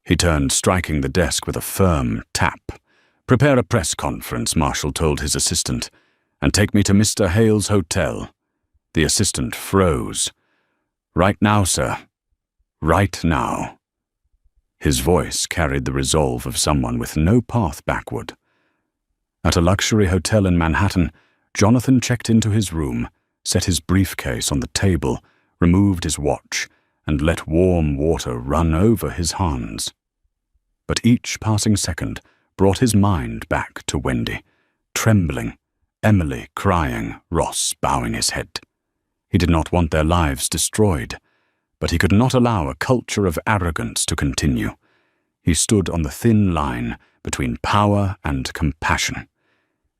He turned, striking the desk with a firm tap. "Prepare a press conference," Marshall told his assistant, "and take me to Mr. Hale's hotel." The assistant froze. "Right now, sir. Right now." His voice carried the resolve of someone with no path backward. At a luxury hotel in Manhattan, Jonathan checked into his room, set his briefcase on the table, removed his watch, and let warm water run over his hands. But each passing second brought his mind back to Wendy, trembling, Emily crying, Ross bowing his head. He did not want their lives destroyed, but he could not allow a culture of arrogance to continue. He stood on the thin line between power and compassion.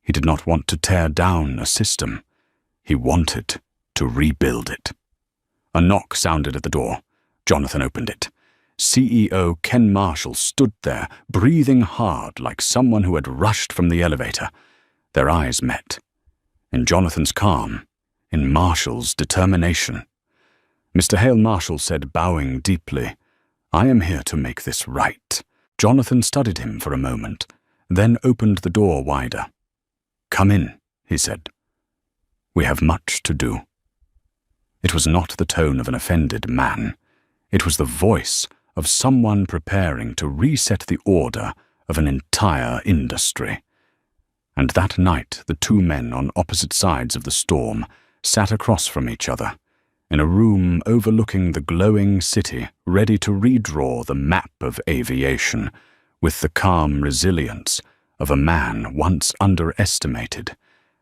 He did not want to tear down a system. He wanted to rebuild it. A knock sounded at the door. Jonathan opened it. CEO Ken Marshall stood there, breathing hard like someone who had rushed from the elevator. Their eyes met. In Jonathan's calm, in Marshall's determination. Mr. Hale, Marshall said, bowing deeply, "I am here to make this right." Jonathan studied him for a moment, then opened the door wider. "Come in," he said. "We have much to do." It was not the tone of an offended man. It was the voice of someone preparing to reset the order of an entire industry. And that night, the two men on opposite sides of the storm sat across from each other, in a room overlooking the glowing city, ready to redraw the map of aviation with the calm resilience of a man once underestimated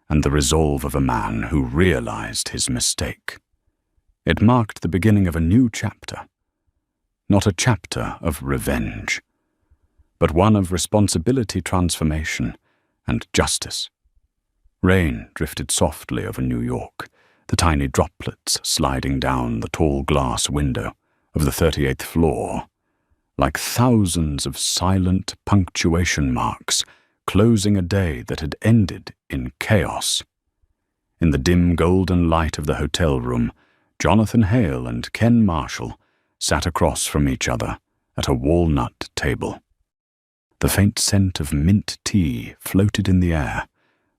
and the resolve of a man who realized his mistake. It marked the beginning of a new chapter. Not a chapter of revenge, but one of responsibility, transformation, and justice. Rain drifted softly over New York, the tiny droplets sliding down the tall glass window of the 38th floor, like thousands of silent punctuation marks closing a day that had ended in chaos. In the dim golden light of the hotel room, Jonathan Hale and Ken Marshall sat across from each other at a walnut table. The faint scent of mint tea floated in the air,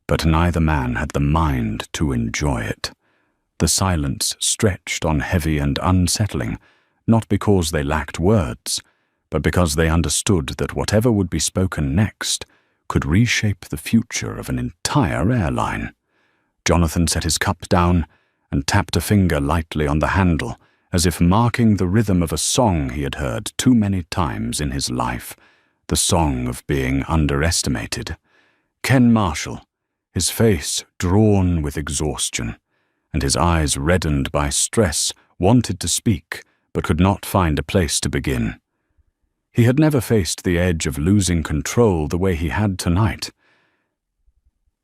but neither man had the mind to enjoy it. The silence stretched on heavy and unsettling, not because they lacked words, but because they understood that whatever would be spoken next could reshape the future of an entire airline. Jonathan set his cup down and tapped a finger lightly on the handle, as if marking the rhythm of a song he had heard too many times in his life, the song of being underestimated. Ken Marshall, his face drawn with exhaustion, and his eyes reddened by stress, wanted to speak, but could not find a place to begin. He had never faced the edge of losing control the way he had tonight.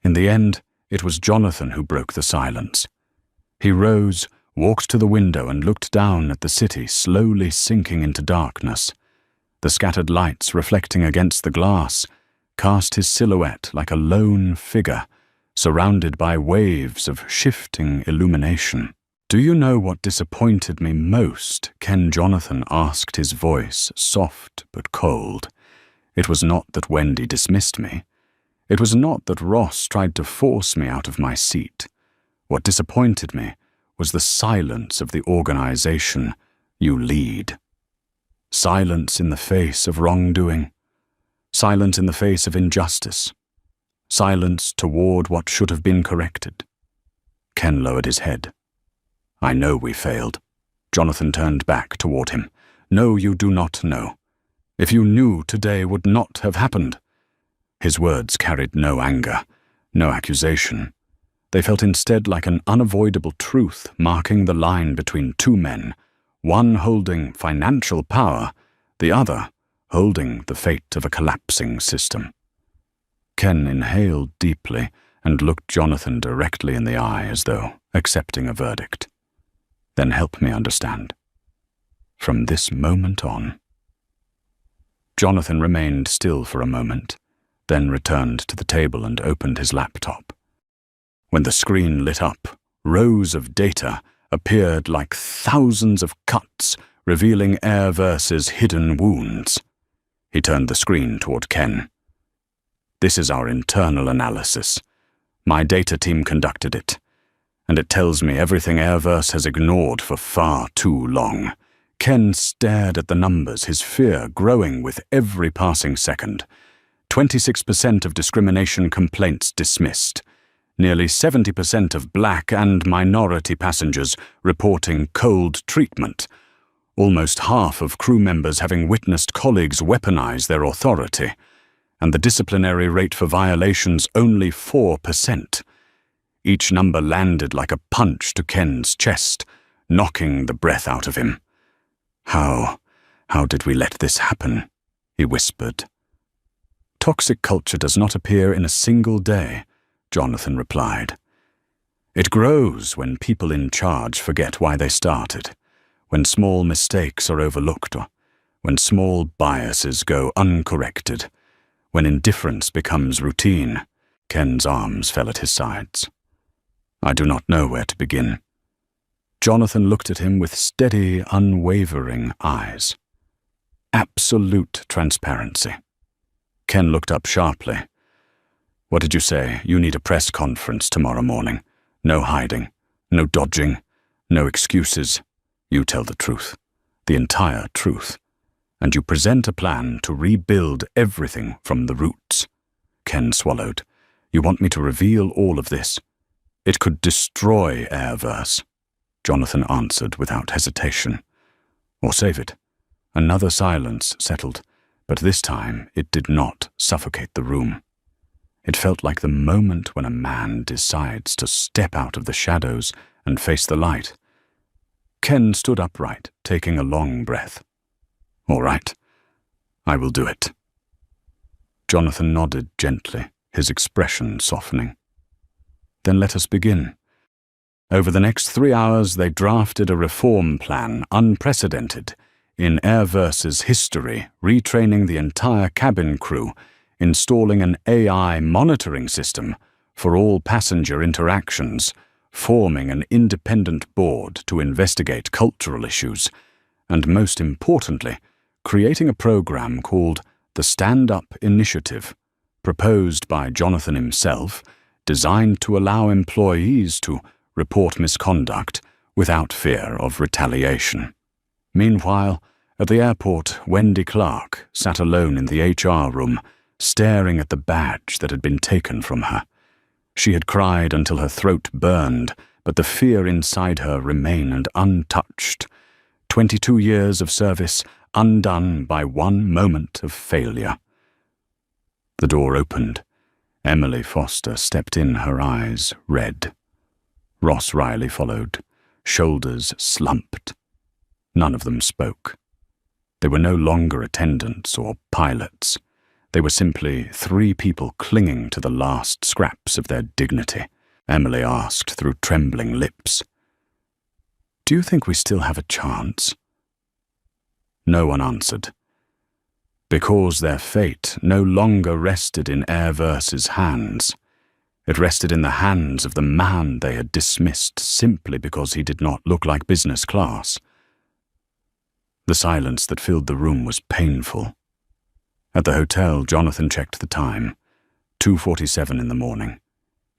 In the end, it was Jonathan who broke the silence. He rose, walked to the window and looked down at the city slowly sinking into darkness. The scattered lights reflecting against the glass cast his silhouette like a lone figure, surrounded by waves of shifting illumination. "Do you know what disappointed me most?" Ken Jonathan asked, his voice soft but cold. It was not that Wendy dismissed me. It was not that Ross tried to force me out of my seat. What disappointed me was the silence of the organization you lead. Silence in the face of wrongdoing. Silence in the face of injustice. Silence toward what should have been corrected. Ken lowered his head. "I know we failed." Jonathan turned back toward him. "No, you do not know. If you knew, today would not have happened." His words carried no anger, no accusation. They felt instead like an unavoidable truth marking the line between two men, one holding financial power, the other holding the fate of a collapsing system. Ken inhaled deeply and looked Jonathan directly in the eye as though accepting a verdict. "Then help me understand. From this moment on." Jonathan remained still for a moment, then returned to the table and opened his laptop. When the screen lit up, rows of data appeared like thousands of cuts, revealing Airverse's hidden wounds. He turned the screen toward Ken. "This is our internal analysis. My data team conducted it, and it tells me everything Airverse has ignored for far too long." Ken stared at the numbers, his fear growing with every passing second. 26% of discrimination complaints dismissed. Nearly 70% of black and minority passengers reporting cold treatment. Almost half of crew members having witnessed colleagues weaponize their authority. And the disciplinary rate for violations only 4%. Each number landed like a punch to Ken's chest, knocking the breath out of him. How did we let this happen?" he whispered. "Toxic culture does not appear in a single day," Jonathan replied. "It grows when people in charge forget why they started, when small mistakes are overlooked, or when small biases go uncorrected, when indifference becomes routine." Ken's arms fell at his sides. "I do not know where to begin." Jonathan looked at him with steady, unwavering eyes. Absolute transparency. Ken looked up sharply. "What did you say? You need a press conference tomorrow morning. No hiding, no dodging, no excuses. You tell the truth, the entire truth, and you present a plan to rebuild everything from the roots." Ken swallowed. "You want me to reveal all of this? It could destroy Airverse," Jonathan answered without hesitation. "Or save it." Another silence settled, but this time it did not suffocate the room. It felt like the moment when a man decides to step out of the shadows and face the light. Ken stood upright, taking a long breath. "All right, I will do it." Jonathan nodded gently, his expression softening. "Then let us begin." Over the next 3 hours, they drafted a reform plan unprecedented in Airverse's history, retraining the entire cabin crew, installing an AI monitoring system for all passenger interactions, forming an independent board to investigate cultural issues, and most importantly, creating a program called the Stand Up Initiative, proposed by Jonathan himself, designed to allow employees to report misconduct without fear of retaliation. Meanwhile, at the airport, Wendy Clark sat alone in the HR room, staring at the badge that had been taken from her. She had cried until her throat burned, but the fear inside her remained untouched. 22 years of service undone by one moment of failure. The door opened. Emily Foster stepped in, her eyes red. Ross Riley followed, shoulders slumped. None of them spoke. They were no longer attendants or pilots. They were simply three people clinging to the last scraps of their dignity. Emily asked through trembling lips, "Do you think we still have a chance?" No one answered. Because their fate no longer rested in Airverse's hands. It rested in the hands of the man they had dismissed simply because he did not look like business class. The silence that filled the room was painful. At the hotel, Jonathan checked the time, 2:47 in the morning.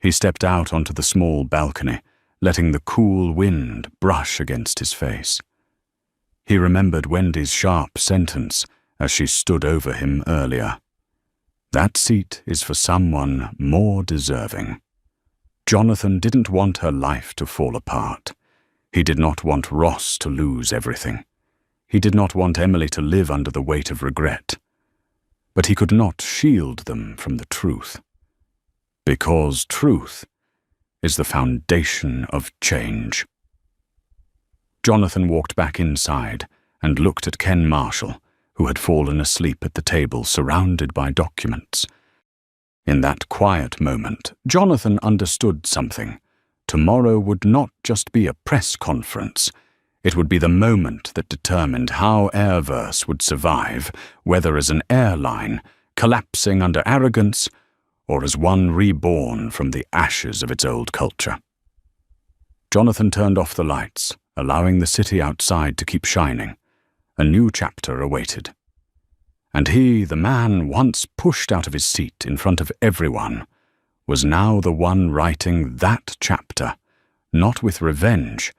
He stepped out onto the small balcony, letting the cool wind brush against his face. He remembered Wendy's sharp sentence as she stood over him earlier. That seat is for someone more deserving. Jonathan didn't want her life to fall apart. He did not want Ross to lose everything. He did not want Emily to live under the weight of regret. But he could not shield them from the truth. Because truth is the foundation of change. Jonathan walked back inside and looked at Ken Marshall, who had fallen asleep at the table surrounded by documents. In that quiet moment, Jonathan understood something. Tomorrow would not just be a press conference. It would be the moment that determined how Airverse would survive, whether as an airline, collapsing under arrogance, or as one reborn from the ashes of its old culture. Jonathan turned off the lights, allowing the city outside to keep shining. A new chapter awaited. And he, the man once pushed out of his seat in front of everyone, was now the one writing that chapter, not with revenge,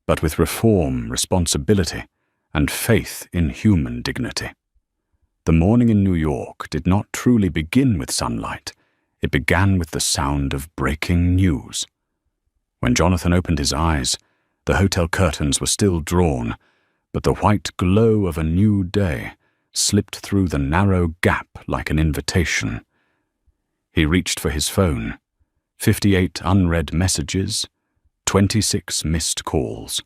but with reform, responsibility, and faith in human dignity. The morning in New York did not truly begin with sunlight. It began with the sound of breaking news. When Jonathan opened his eyes, the hotel curtains were still drawn, but the white glow of a new day slipped through the narrow gap like an invitation. He reached for his phone. 58 unread messages, 26 missed calls,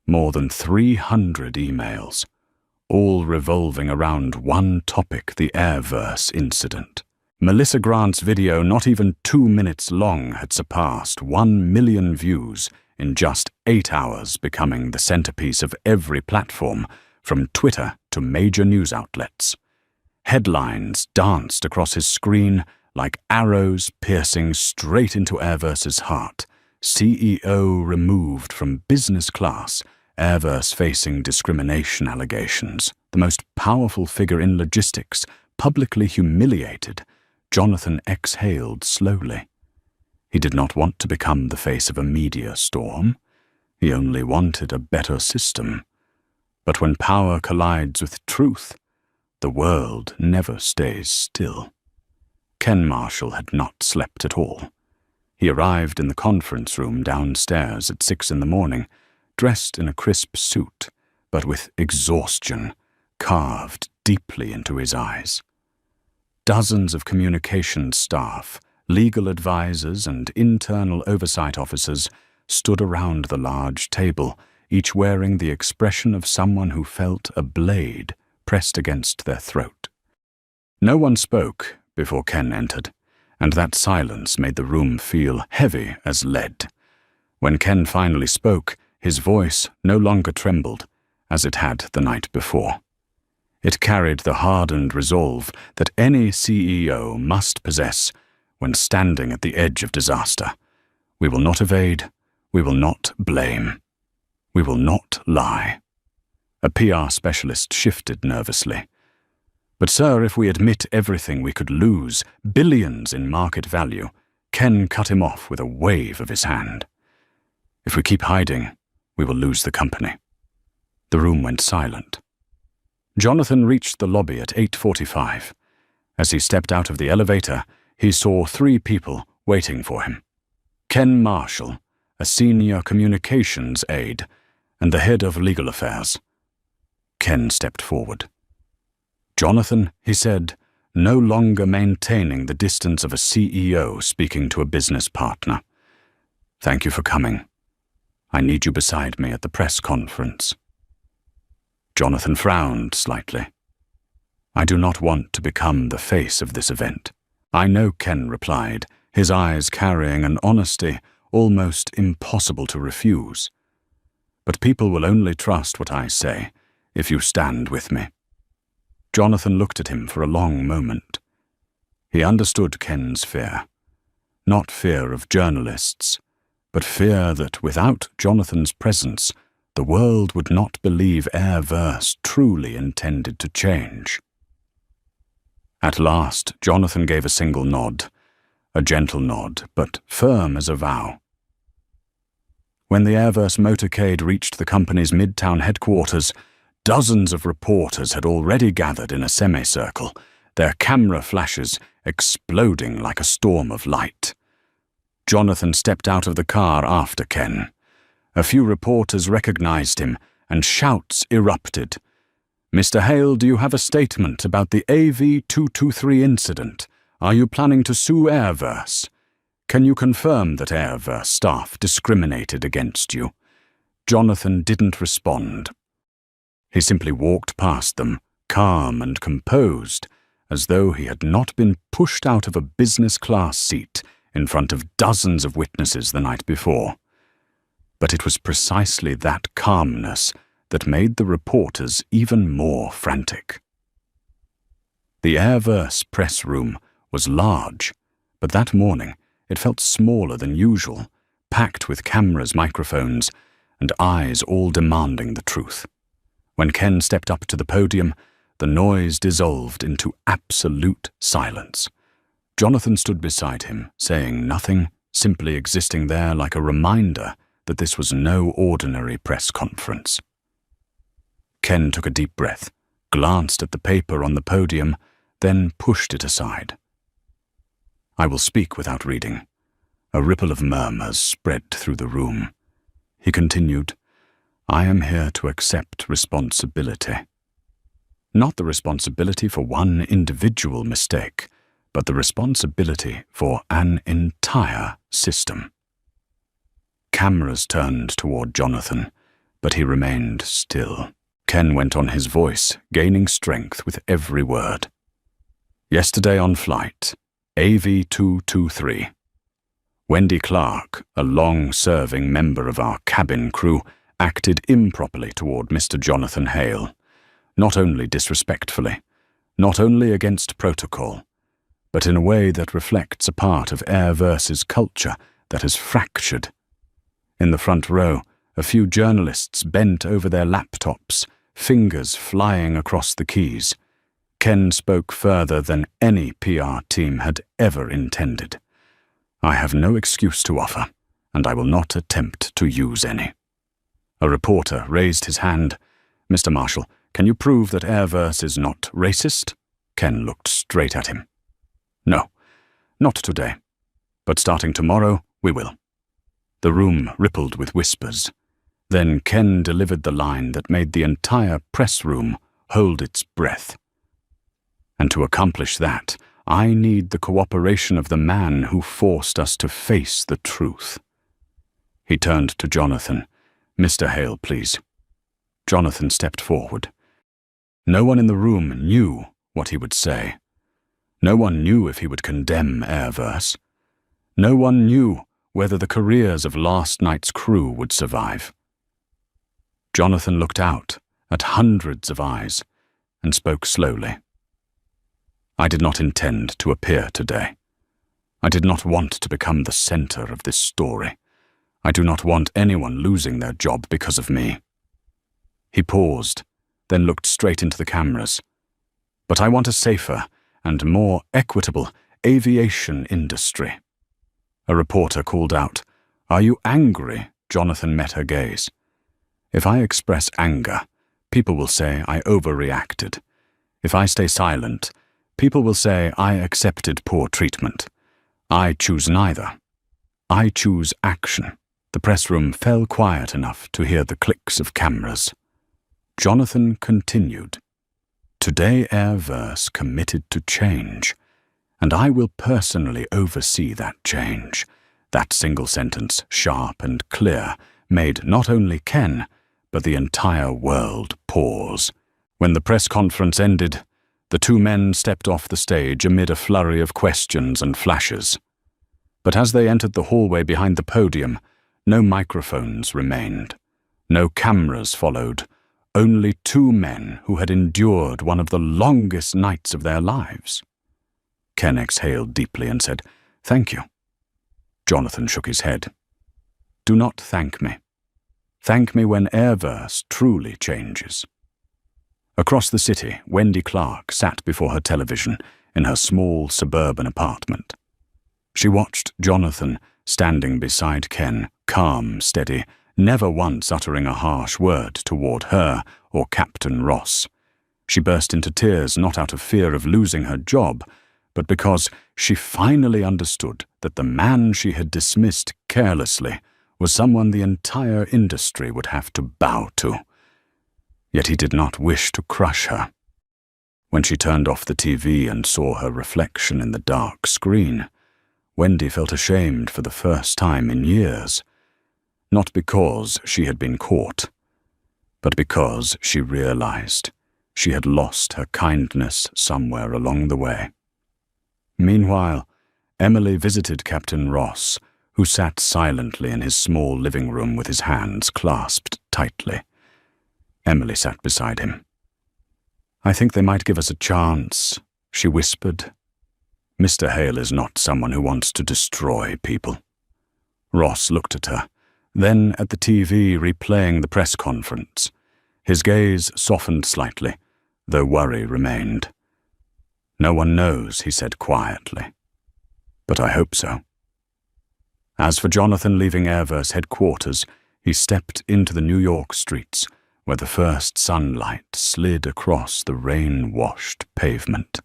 more than 300 emails, all revolving around one topic, the Airverse incident. Melissa Grant's video, not even 2 minutes long, had surpassed 1 million views in just 8 hours, becoming the centerpiece of every platform, from Twitter to major news outlets. Headlines danced across his screen like arrows piercing straight into Airverse's heart. CEO removed from business class, Airverse facing discrimination allegations. The most powerful figure in logistics, publicly humiliated. Jonathan exhaled slowly. He did not want to become the face of a media storm. He only wanted a better system. But when power collides with truth, the world never stays still. Ken Marshall had not slept at all. He arrived in the conference room downstairs at 6 in the morning, dressed in a crisp suit, but with exhaustion carved deeply into his eyes. Dozens of communications staff, legal advisors, and internal oversight officers stood around the large table, each wearing the expression of someone who felt a blade pressed against their throat. No one spoke before Ken entered, and that silence made the room feel heavy as lead. When Ken finally spoke, his voice no longer trembled, as it had the night before. It carried the hardened resolve that any CEO must possess when standing at the edge of disaster. We will not evade. We will not blame. We will not lie. A PR specialist shifted nervously. But sir, if we admit everything, we could lose billions in market value. Ken cut him off with a wave of his hand. If we keep hiding, we will lose the company. The room went silent. Jonathan reached the lobby at 8:45. As he stepped out of the elevator, he saw 3 people waiting for him. Ken Marshall, a senior communications aide, and the head of legal affairs. Ken stepped forward. Jonathan, he said, no longer maintaining the distance of a CEO speaking to a business partner. Thank you for coming. I need you beside me at the press conference." Jonathan frowned slightly. "I do not want to become the face of this event." "I know," Ken replied, his eyes carrying an honesty almost impossible to refuse. "But people will only trust what I say if you stand with me." Jonathan looked at him for a long moment. He understood Ken's fear. Not fear of journalists, but fear that without Jonathan's presence, the world would not believe Air-verse truly intended to change. At last, Jonathan gave a single nod, a gentle nod, but firm as a vow. When the Air-verse motorcade reached the company's midtown headquarters, dozens of reporters had already gathered in a semicircle, their camera flashes exploding like a storm of light. Jonathan stepped out of the car after Ken. A few reporters recognized him, and shouts erupted. "Mr. Hale, do you have a statement about the AV223 incident? Are you planning to sue Air-verse? Can you confirm that Air-verse staff discriminated against you?" Jonathan didn't respond. He simply walked past them, calm and composed, as though he had not been pushed out of a business-class seat in front of dozens of witnesses the night before. But it was precisely that calmness that made the reporters even more frantic. The Air-verse press room was large, but that morning it felt smaller than usual, packed with cameras, microphones, and eyes all demanding the truth. When Ken stepped up to the podium, the noise dissolved into absolute silence. Jonathan stood beside him, saying nothing, simply existing there like a reminder that this was no ordinary press conference. Ken took a deep breath, glanced at the paper on the podium, then pushed it aside. "I will speak without reading." A ripple of murmurs spread through the room. He continued, "I am here to accept responsibility. Not the responsibility for one individual mistake, but the responsibility for an entire system." Cameras turned toward Jonathan, but he remained still. Ken went on, his voice gaining strength with every word. "Yesterday on flight, AV223. Wendy Clark, a long-serving member of our cabin crew, acted improperly toward Mr. Jonathan Hale, not only disrespectfully, not only against protocol, but in a way that reflects a part of Air-verse's culture that has fractured. In the front row, a few journalists bent over their laptops, fingers flying across the keys. Ken spoke further than any PR team had ever intended. "I have no excuse to offer, and I will not attempt to use any." A reporter raised his hand. "Mr. Marshall, can you prove that Air-verse is not racist?" Ken looked straight at him. "No, not today. But starting tomorrow, we will." The room rippled with whispers. Then Ken delivered the line that made the entire press room hold its breath. "And to accomplish that, I need the cooperation of the man who forced us to face the truth." He turned to Jonathan. "Mr. Hale, please." Jonathan stepped forward. No one in the room knew what he would say. No one knew if he would condemn Air-verse. No one knew whether the careers of last night's crew would survive. Jonathan looked out at hundreds of eyes and spoke slowly. "I did not intend to appear today. I did not want to become the center of this story. I do not want anyone losing their job because of me." He paused, then looked straight into the cameras. "But I want a safer and more equitable aviation industry." A reporter called out, "Are you angry?" Jonathan met her gaze. "If I express anger, people will say I overreacted. If I stay silent, people will say I accepted poor treatment. I choose neither. I choose action." The press room fell quiet enough to hear the clicks of cameras. Jonathan continued, "Today Air-verse committed to change, and I will personally oversee that change." That single sentence, sharp and clear, made not only Ken, but the entire world pause. When the press conference ended, the two men stepped off the stage amid a flurry of questions and flashes. But as they entered the hallway behind the podium, no microphones remained. No cameras followed. Only two men who had endured one of the longest nights of their lives. Ken exhaled deeply and said, "Thank you." Jonathan shook his head. "Do not thank me. Thank me when Airverse truly changes." Across the city, Wendy Clark sat before her television in her small suburban apartment. She watched Jonathan standing beside Ken, calm, steady, never once uttering a harsh word toward her or Captain Ross. She burst into tears not out of fear of losing her job, but because she finally understood that the man she had dismissed carelessly was someone the entire industry would have to bow to. Yet he did not wish to crush her. When she turned off the TV and saw her reflection in the dark screen, Wendy felt ashamed for the first time in years. Not because she had been caught, but because she realized she had lost her kindness somewhere along the way. Meanwhile, Emily visited Captain Ross, who sat silently in his small living room with his hands clasped tightly. Emily sat beside him. "I think they might give us a chance," she whispered. "Mr. Hale is not someone who wants to destroy people." Ross looked at her, then at the TV replaying the press conference. His gaze softened slightly, though worry remained. "No one knows," he said quietly. "But I hope so." As for Jonathan leaving Airverse headquarters, he stepped into the New York streets, where the first sunlight slid across the rain-washed pavement.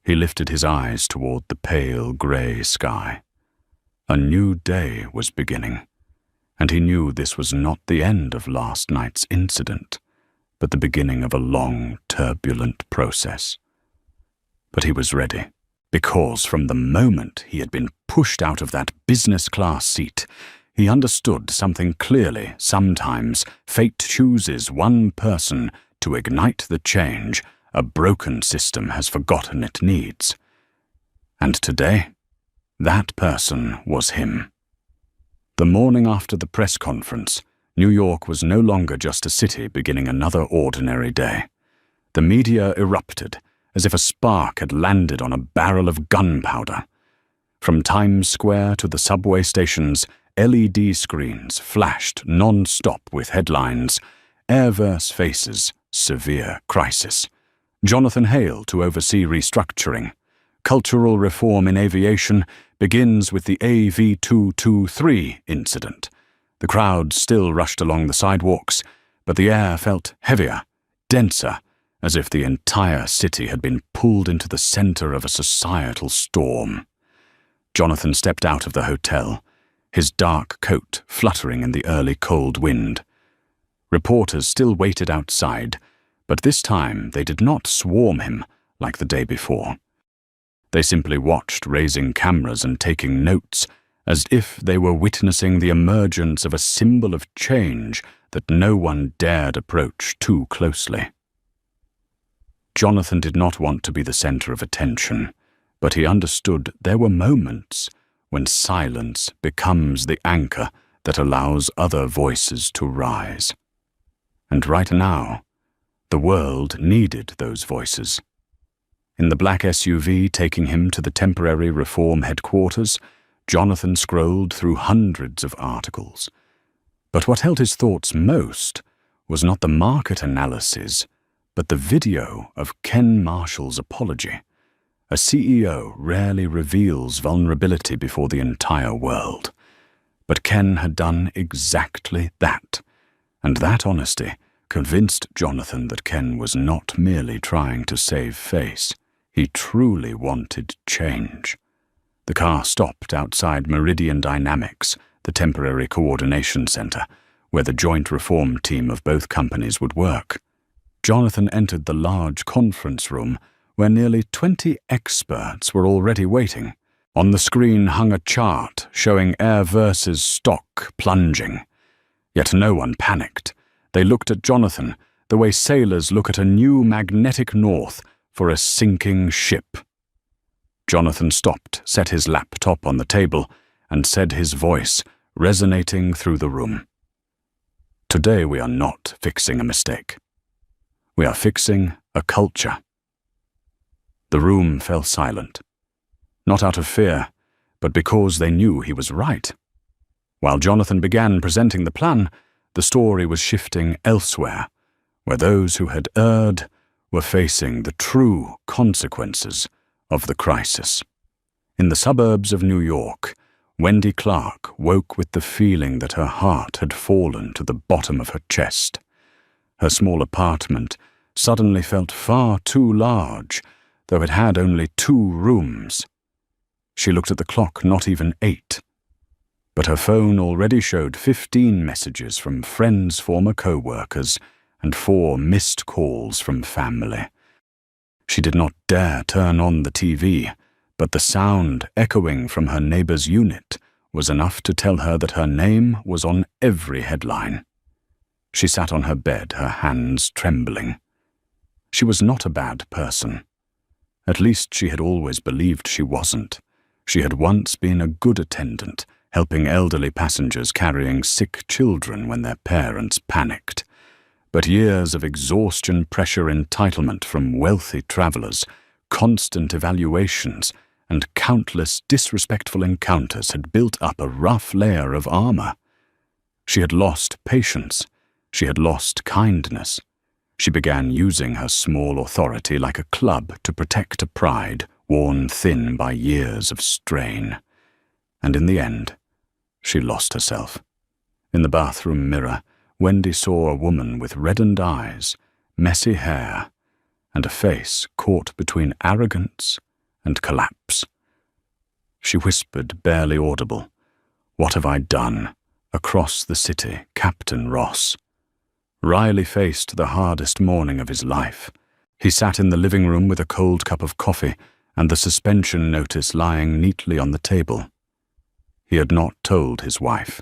He lifted his eyes toward the pale gray sky. A new day was beginning, and he knew this was not the end of last night's incident, but the beginning of a long, turbulent process. But he was ready, because from the moment he had been pushed out of that business-class seat, he understood something clearly. Sometimes fate chooses one person to ignite the change a broken system has forgotten it needs. And today, that person was him. The morning after the press conference, New York was no longer just a city beginning another ordinary day. The media erupted, as if a spark had landed on a barrel of gunpowder. From Times Square to the subway stations, LED screens flashed non-stop with headlines: Airverse faces severe crisis. Jonathan Hale to oversee restructuring. Cultural reform in aviation begins with the AV223 incident. The crowd still rushed along the sidewalks, but the air felt heavier, denser, as if the entire city had been pulled into the center of a societal storm. Jonathan stepped out of the hotel, his dark coat fluttering in the early cold wind. Reporters still waited outside, but this time they did not swarm him like the day before. They simply watched, raising cameras and taking notes, as if they were witnessing the emergence of a symbol of change that no one dared approach too closely. Jonathan did not want to be the center of attention, but he understood there were moments when silence becomes the anchor that allows other voices to rise. And right now, the world needed those voices. In the black SUV taking him to the temporary reform headquarters, Jonathan scrolled through hundreds of articles. But what held his thoughts most was not the market analysis, but the video of Ken Marshall's apology. A CEO rarely reveals vulnerability before the entire world. But Ken had done exactly that, and that honesty convinced Jonathan that Ken was not merely trying to save face. He truly wanted change. The car stopped outside Meridian Dynamics, the temporary coordination center, where the joint reform team of both companies would work. Jonathan entered the large conference room where nearly 20 experts were already waiting. On the screen hung a chart showing Airverse's stock plunging. Yet no one panicked. They looked at Jonathan the way sailors look at a new magnetic north for a sinking ship. Jonathan stopped, set his laptop on the table, and said, his voice resonating through the room, "Today we are not fixing a mistake. We are fixing a culture." The room fell silent, not out of fear, but because they knew he was right. While Jonathan began presenting the plan, the story was shifting elsewhere, where those who had erred were facing the true consequences of the crisis. In the suburbs of New York, Wendy Clark woke with the feeling that her heart had fallen to the bottom of her chest. Her small apartment suddenly felt far too large, though it had only 2 rooms. She looked at the clock, not even 8. But her phone already showed 15 messages from friends, former co-workers, and 4 missed calls from family. She did not dare turn on the TV, but the sound echoing from her neighbor's unit was enough to tell her that her name was on every headline. She sat on her bed, her hands trembling. She was not a bad person. At least she had always believed she wasn't. She had once been a good attendant, helping elderly passengers carrying sick children when their parents panicked. But years of exhaustion, pressure, entitlement from wealthy travelers, constant evaluations, and countless disrespectful encounters had built up a rough layer of armor. She had lost patience. She had lost kindness. She began using her small authority like a club to protect a pride worn thin by years of strain. And in the end, she lost herself. In the bathroom mirror, Wendy saw a woman with reddened eyes, messy hair, and a face caught between arrogance and collapse. She whispered, barely audible, "What have I done?" Across the city, Captain Ross. Riley faced the hardest morning of his life. He sat in the living room with a cold cup of coffee and the suspension notice lying neatly on the table. He had not told his wife.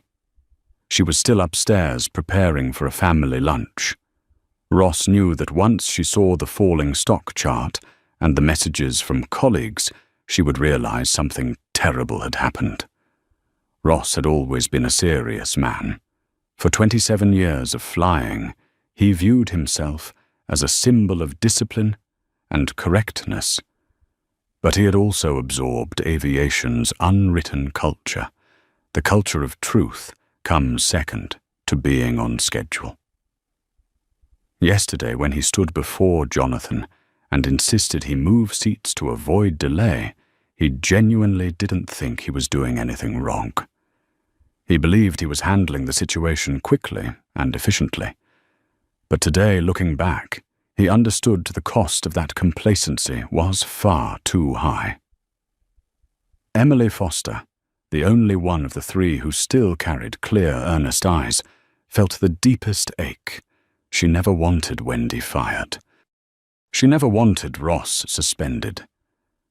She was still upstairs preparing for a family lunch. Ross knew that once she saw the falling stock chart and the messages from colleagues, she would realize something terrible had happened. Ross had always been a serious man. For 27 years of flying, he viewed himself as a symbol of discipline and correctness. But he had also absorbed aviation's unwritten culture. The culture of truth comes second to being on schedule. Yesterday, when he stood before Jonathan and insisted he move seats to avoid delay, he genuinely didn't think he was doing anything wrong. He believed he was handling the situation quickly and efficiently. But today, looking back, he understood the cost of that complacency was far too high. Emily Foster, the only one of the 3 who still carried clear, earnest eyes, felt the deepest ache. She never wanted Wendy fired. She never wanted Ross suspended.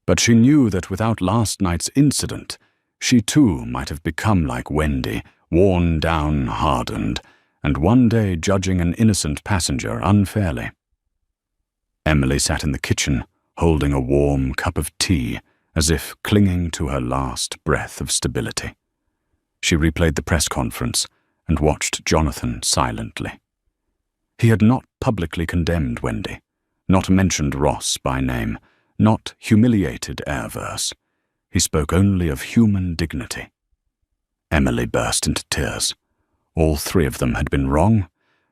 But she knew that without last night's incident, she too might have become like Wendy, worn down, hardened, and one day judging an innocent passenger unfairly. Emily sat in the kitchen, holding a warm cup of tea, as if clinging to her last breath of stability. She replayed the press conference and watched Jonathan silently. He had not publicly condemned Wendy, not mentioned Ross by name, not humiliated Airverse. He spoke only of human dignity. Emily burst into tears. All 3 of them had been wrong,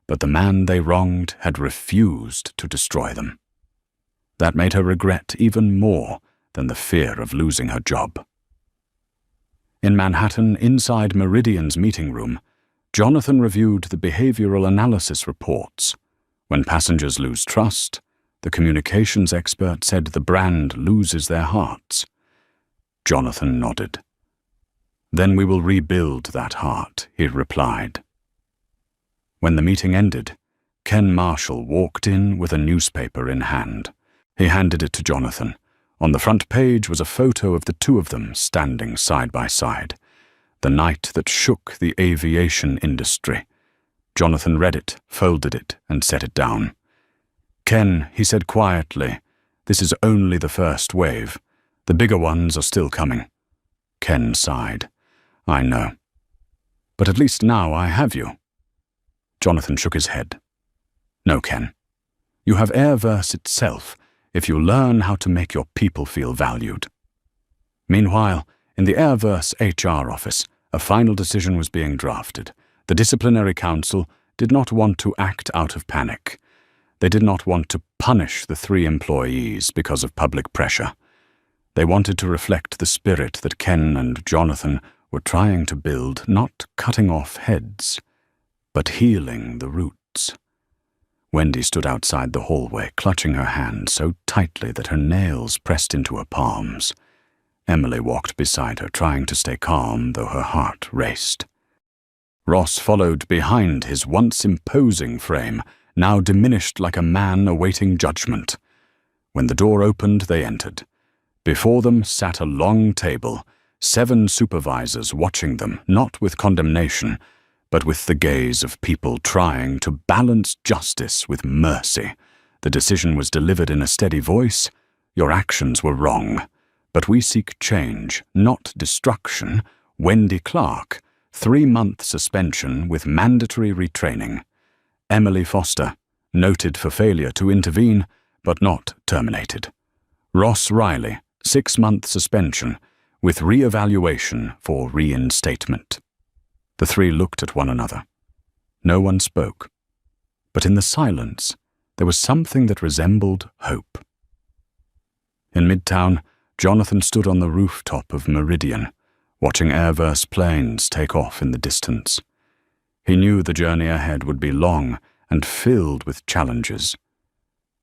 but the man they wronged had refused to destroy them. That made her regret even more than the fear of losing her job. In Manhattan, inside Meridian's meeting room, Jonathan reviewed the behavioral analysis reports. When passengers lose trust, the communications expert said the brand loses their hearts. Jonathan nodded. "Then we will rebuild that heart," he replied. When the meeting ended, Ken Marshall walked in with a newspaper in hand. He handed it to Jonathan. On the front page was a photo of the 2 of them standing side by side. The night that shook the aviation industry. Jonathan read it, folded it, and set it down. "Ken," he said quietly, "this is only the first wave. The bigger ones are still coming." Ken sighed. "I know. But at least now I have you." Jonathan shook his head. "No, Ken. You have Airverse itself if you learn how to make your people feel valued." Meanwhile, in the Airverse HR office, a final decision was being drafted. The disciplinary council did not want to act out of panic. They did not want to punish the 3 employees because of public pressure. They wanted to reflect the spirit that Ken and Jonathan were trying to build, not cutting off heads, but healing the roots. Wendy stood outside the hallway, clutching her hand so tightly that her nails pressed into her palms. Emily walked beside her, trying to stay calm, though her heart raced. Ross followed behind his once imposing frame, now diminished like a man awaiting judgment. When the door opened, they entered. Before them sat a long table, 7 supervisors watching them, not with condemnation, but with the gaze of people trying to balance justice with mercy. The decision was delivered in a steady voice. "Your actions were wrong, but we seek change, not destruction. Wendy Clark, 3-month suspension with mandatory retraining. Emily Foster, noted for failure to intervene, but not terminated. Ross Riley, 6-month suspension with re-evaluation for reinstatement." The 3 looked at one another. No one spoke, but in the silence there was something that resembled hope. In Midtown, Jonathan stood on the rooftop of Meridian, watching Airverse planes take off in the distance. He knew the journey ahead would be long and filled with challenges,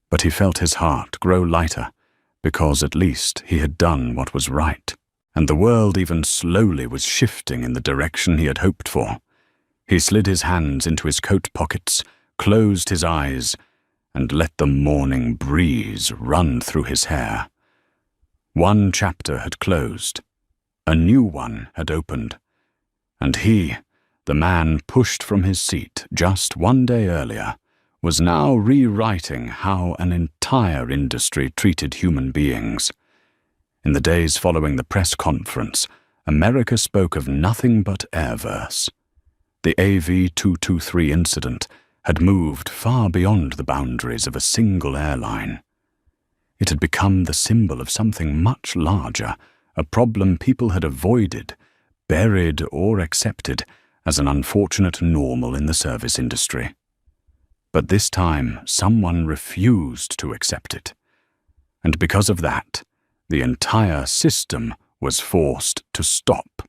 but he felt his heart grow lighter because at least he had done what was right, and the world even slowly was shifting in the direction he had hoped for. He slid his hands into his coat pockets, closed his eyes, and let the morning breeze run through his hair. One chapter had closed. A new one had opened. And he, the man pushed from his seat just 1 day earlier, was now rewriting how an entire industry treated human beings. In the days following the press conference, America spoke of nothing but Airverse. The AV-223 incident had moved far beyond the boundaries of a single airline. It had become the symbol of something much larger, a problem people had avoided, buried or accepted as an unfortunate normal in the service industry. But this time, someone refused to accept it. And because of that, the entire system was forced to stop.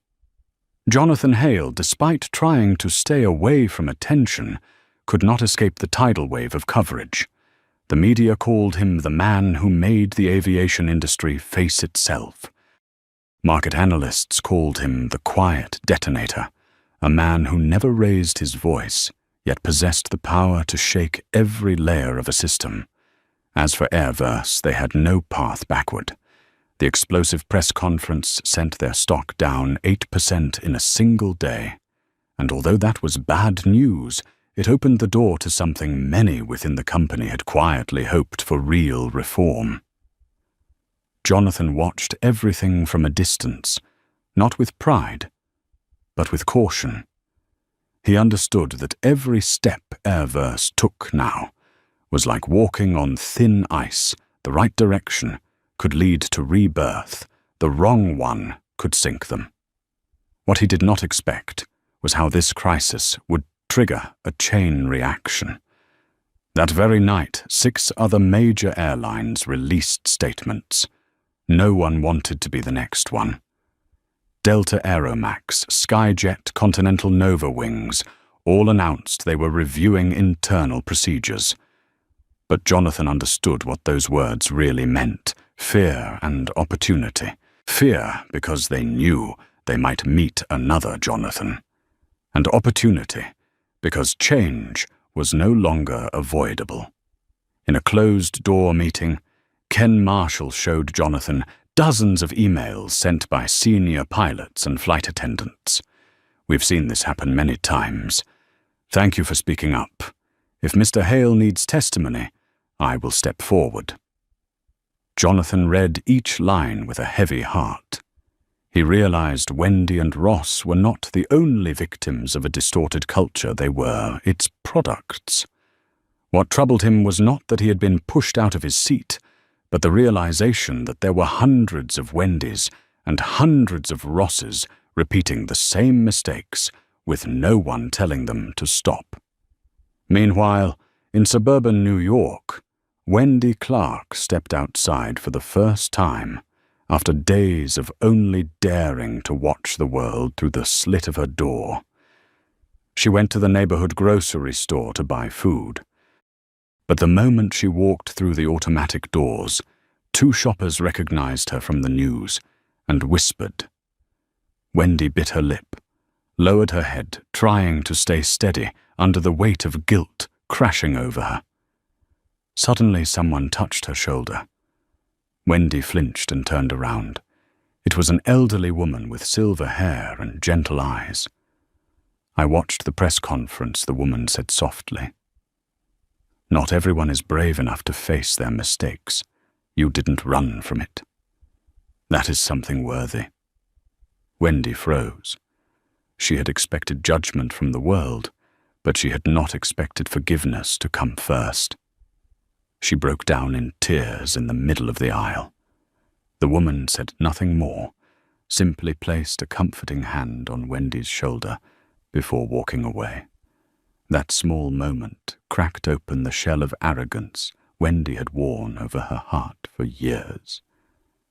Jonathan Hale, despite trying to stay away from attention, could not escape the tidal wave of coverage. The media called him the man who made the aviation industry face itself. Market analysts called him the quiet detonator, a man who never raised his voice, yet possessed the power to shake every layer of a system. As for Airverse, they had no path backward. The explosive press conference sent their stock down 8% in a single day. And although that was bad news, it opened the door to something many within the company had quietly hoped for: real reform. Jonathan watched everything from a distance, not with pride, but with caution. He understood that every step Airverse took now was like walking on thin ice. The right direction could lead to rebirth, the wrong one could sink them. What he did not expect was how this crisis would trigger a chain reaction. That very night, 6 other major airlines released statements. No one wanted to be the next one. Delta Aeromax, Skyjet, Continental Nova Wings all announced they were reviewing internal procedures. But Jonathan understood what those words really meant: fear and opportunity. Fear because they knew they might meet another Jonathan. And opportunity because change was no longer avoidable. In a closed-door meeting, Ken Marshall showed Jonathan dozens of emails sent by senior pilots and flight attendants. We've seen this happen many times. Thank you for speaking up. If Mr. Hale needs testimony, I will step forward." Jonathan read each line with a heavy heart. He realized Wendy and Ross were not the only victims of a distorted culture. They were its products. What troubled him was not that he had been pushed out of his seat, but the realization that there were hundreds of Wendys and hundreds of Rosses repeating the same mistakes with no one telling them to stop. Meanwhile, in suburban New York, Wendy Clark stepped outside for the first time after days of only daring to watch the world through the slit of her door. She went to the neighborhood grocery store to buy food. But the moment she walked through the automatic doors, 2 shoppers recognized her from the news and whispered. Wendy bit her lip, lowered her head, trying to stay steady under the weight of guilt crashing over her. Suddenly someone touched her shoulder. Wendy flinched and turned around. It was an elderly woman with silver hair and gentle eyes. "I watched the press conference," the woman said softly. "Not everyone is brave enough to face their mistakes. You didn't run from it. That is something worthy." Wendy froze. She had expected judgment from the world, but she had not expected forgiveness to come first. She broke down in tears in the middle of the aisle. The woman said nothing more, simply placed a comforting hand on Wendy's shoulder before walking away. That small moment cracked open the shell of arrogance Wendy had worn over her heart for years.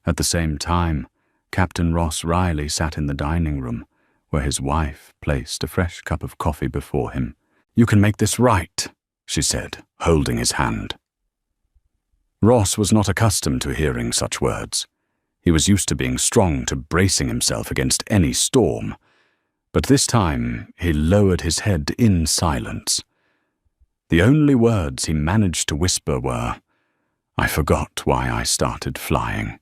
At the same time, Captain Ross Riley sat in the dining room, where his wife placed a fresh cup of coffee before him. "You can make this right," she said, holding his hand. Ross was not accustomed to hearing such words. He was used to being strong, to bracing himself against any storm. But this time, he lowered his head in silence. The only words he managed to whisper were, "I forgot why I started flying."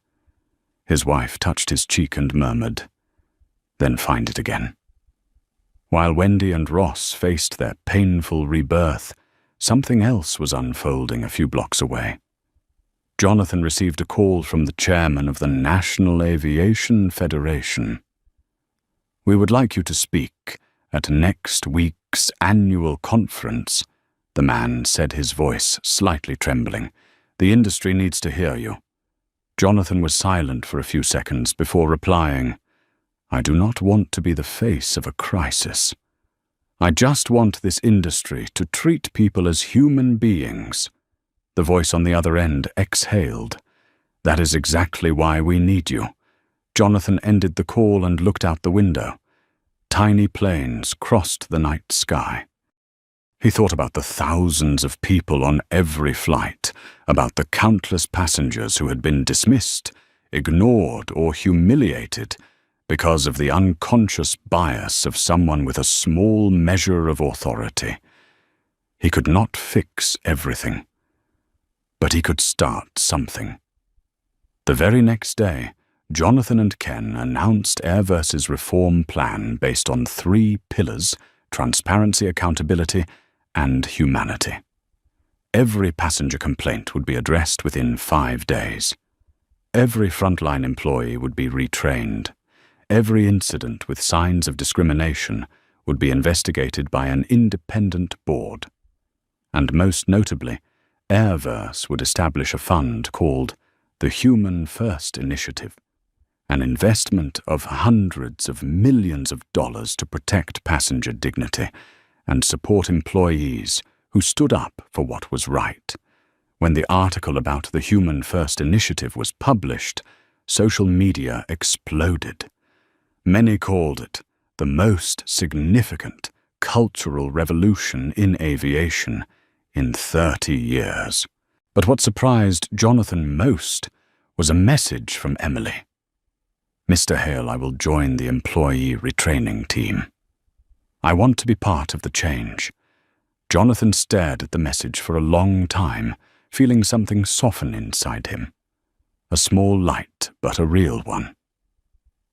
His wife touched his cheek and murmured, "Then find it again." While Wendy and Ross faced their painful rebirth, something else was unfolding a few blocks away. Jonathan received a call from the chairman of the National Aviation Federation. "We would like you to speak at next week's annual conference," the man said, his voice slightly trembling. "The industry needs to hear you." Jonathan was silent for a few seconds before replying, "I do not want to be the face of a crisis. I just want this industry to treat people as human beings." The voice on the other end exhaled. "That is exactly why we need you." Jonathan ended the call and looked out the window. Tiny planes crossed the night sky. He thought about the thousands of people on every flight, about the countless passengers who had been dismissed, ignored, or humiliated because of the unconscious bias of someone with a small measure of authority. He could not fix everything, but he could start something. The very next day, Jonathan and Ken announced Airverse's reform plan based on 3 pillars: transparency, accountability, and humanity. Every passenger complaint would be addressed within 5 days. Every frontline employee would be retrained. Every incident with signs of discrimination would be investigated by an independent board. And most notably, Airverse would establish a fund called the Human First Initiative, an investment of hundreds of millions of dollars to protect passenger dignity and support employees who stood up for what was right. When the article about the Human First Initiative was published, social media exploded. Many called it the most significant cultural revolution in aviation in 30 years. But what surprised Jonathan most was a message from Emily. "Mr. Hale, I will join the employee retraining team. I want to be part of the change." Jonathan stared at the message for a long time, feeling something soften inside him. A small light, but a real one.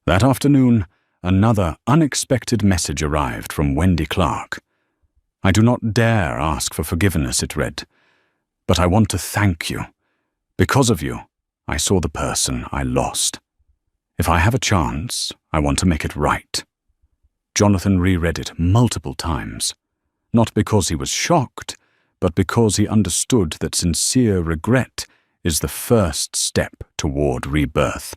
That afternoon, another unexpected message arrived from Wendy Clark. "I do not dare ask for forgiveness," it read, "but I want to thank you. Because of you, I saw the person I lost. If I have a chance, I want to make it right." Jonathan reread it multiple times, not because he was shocked, but because he understood that sincere regret is the first step toward rebirth.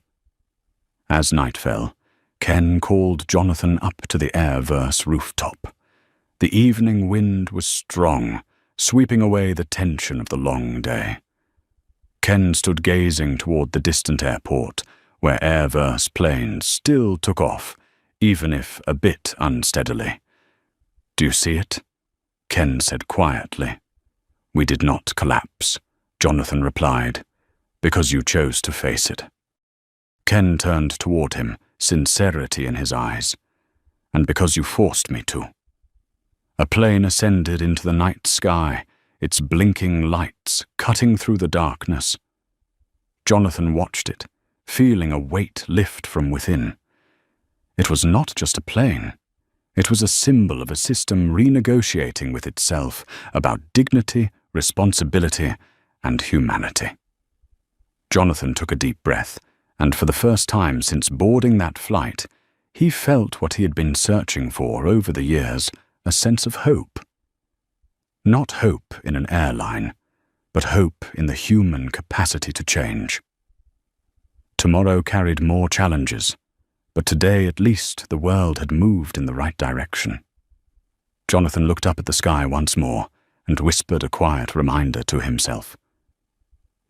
As night fell, Ken called Jonathan up to the air-verse rooftop. The evening wind was strong, sweeping away the tension of the long day. Ken stood gazing toward the distant airport, where air-verse planes still took off, even if a bit unsteadily. "Do you see it?" Ken said quietly. "We did not collapse," Jonathan replied, "because you chose to face it." Ken turned toward him, sincerity in his eyes. "And because you forced me to." A plane ascended into the night sky, its blinking lights cutting through the darkness. Jonathan watched it, feeling a weight lift from within. It was not just a plane. It was a symbol of a system renegotiating with itself about dignity, responsibility, and humanity. Jonathan took a deep breath, and for the first time since boarding that flight, he felt what he had been searching for over the years, a sense of hope. Not hope in an airline, but hope in the human capacity to change. Tomorrow carried more challenges, but today at least the world had moved in the right direction. Jonathan looked up at the sky once more and whispered a quiet reminder to himself.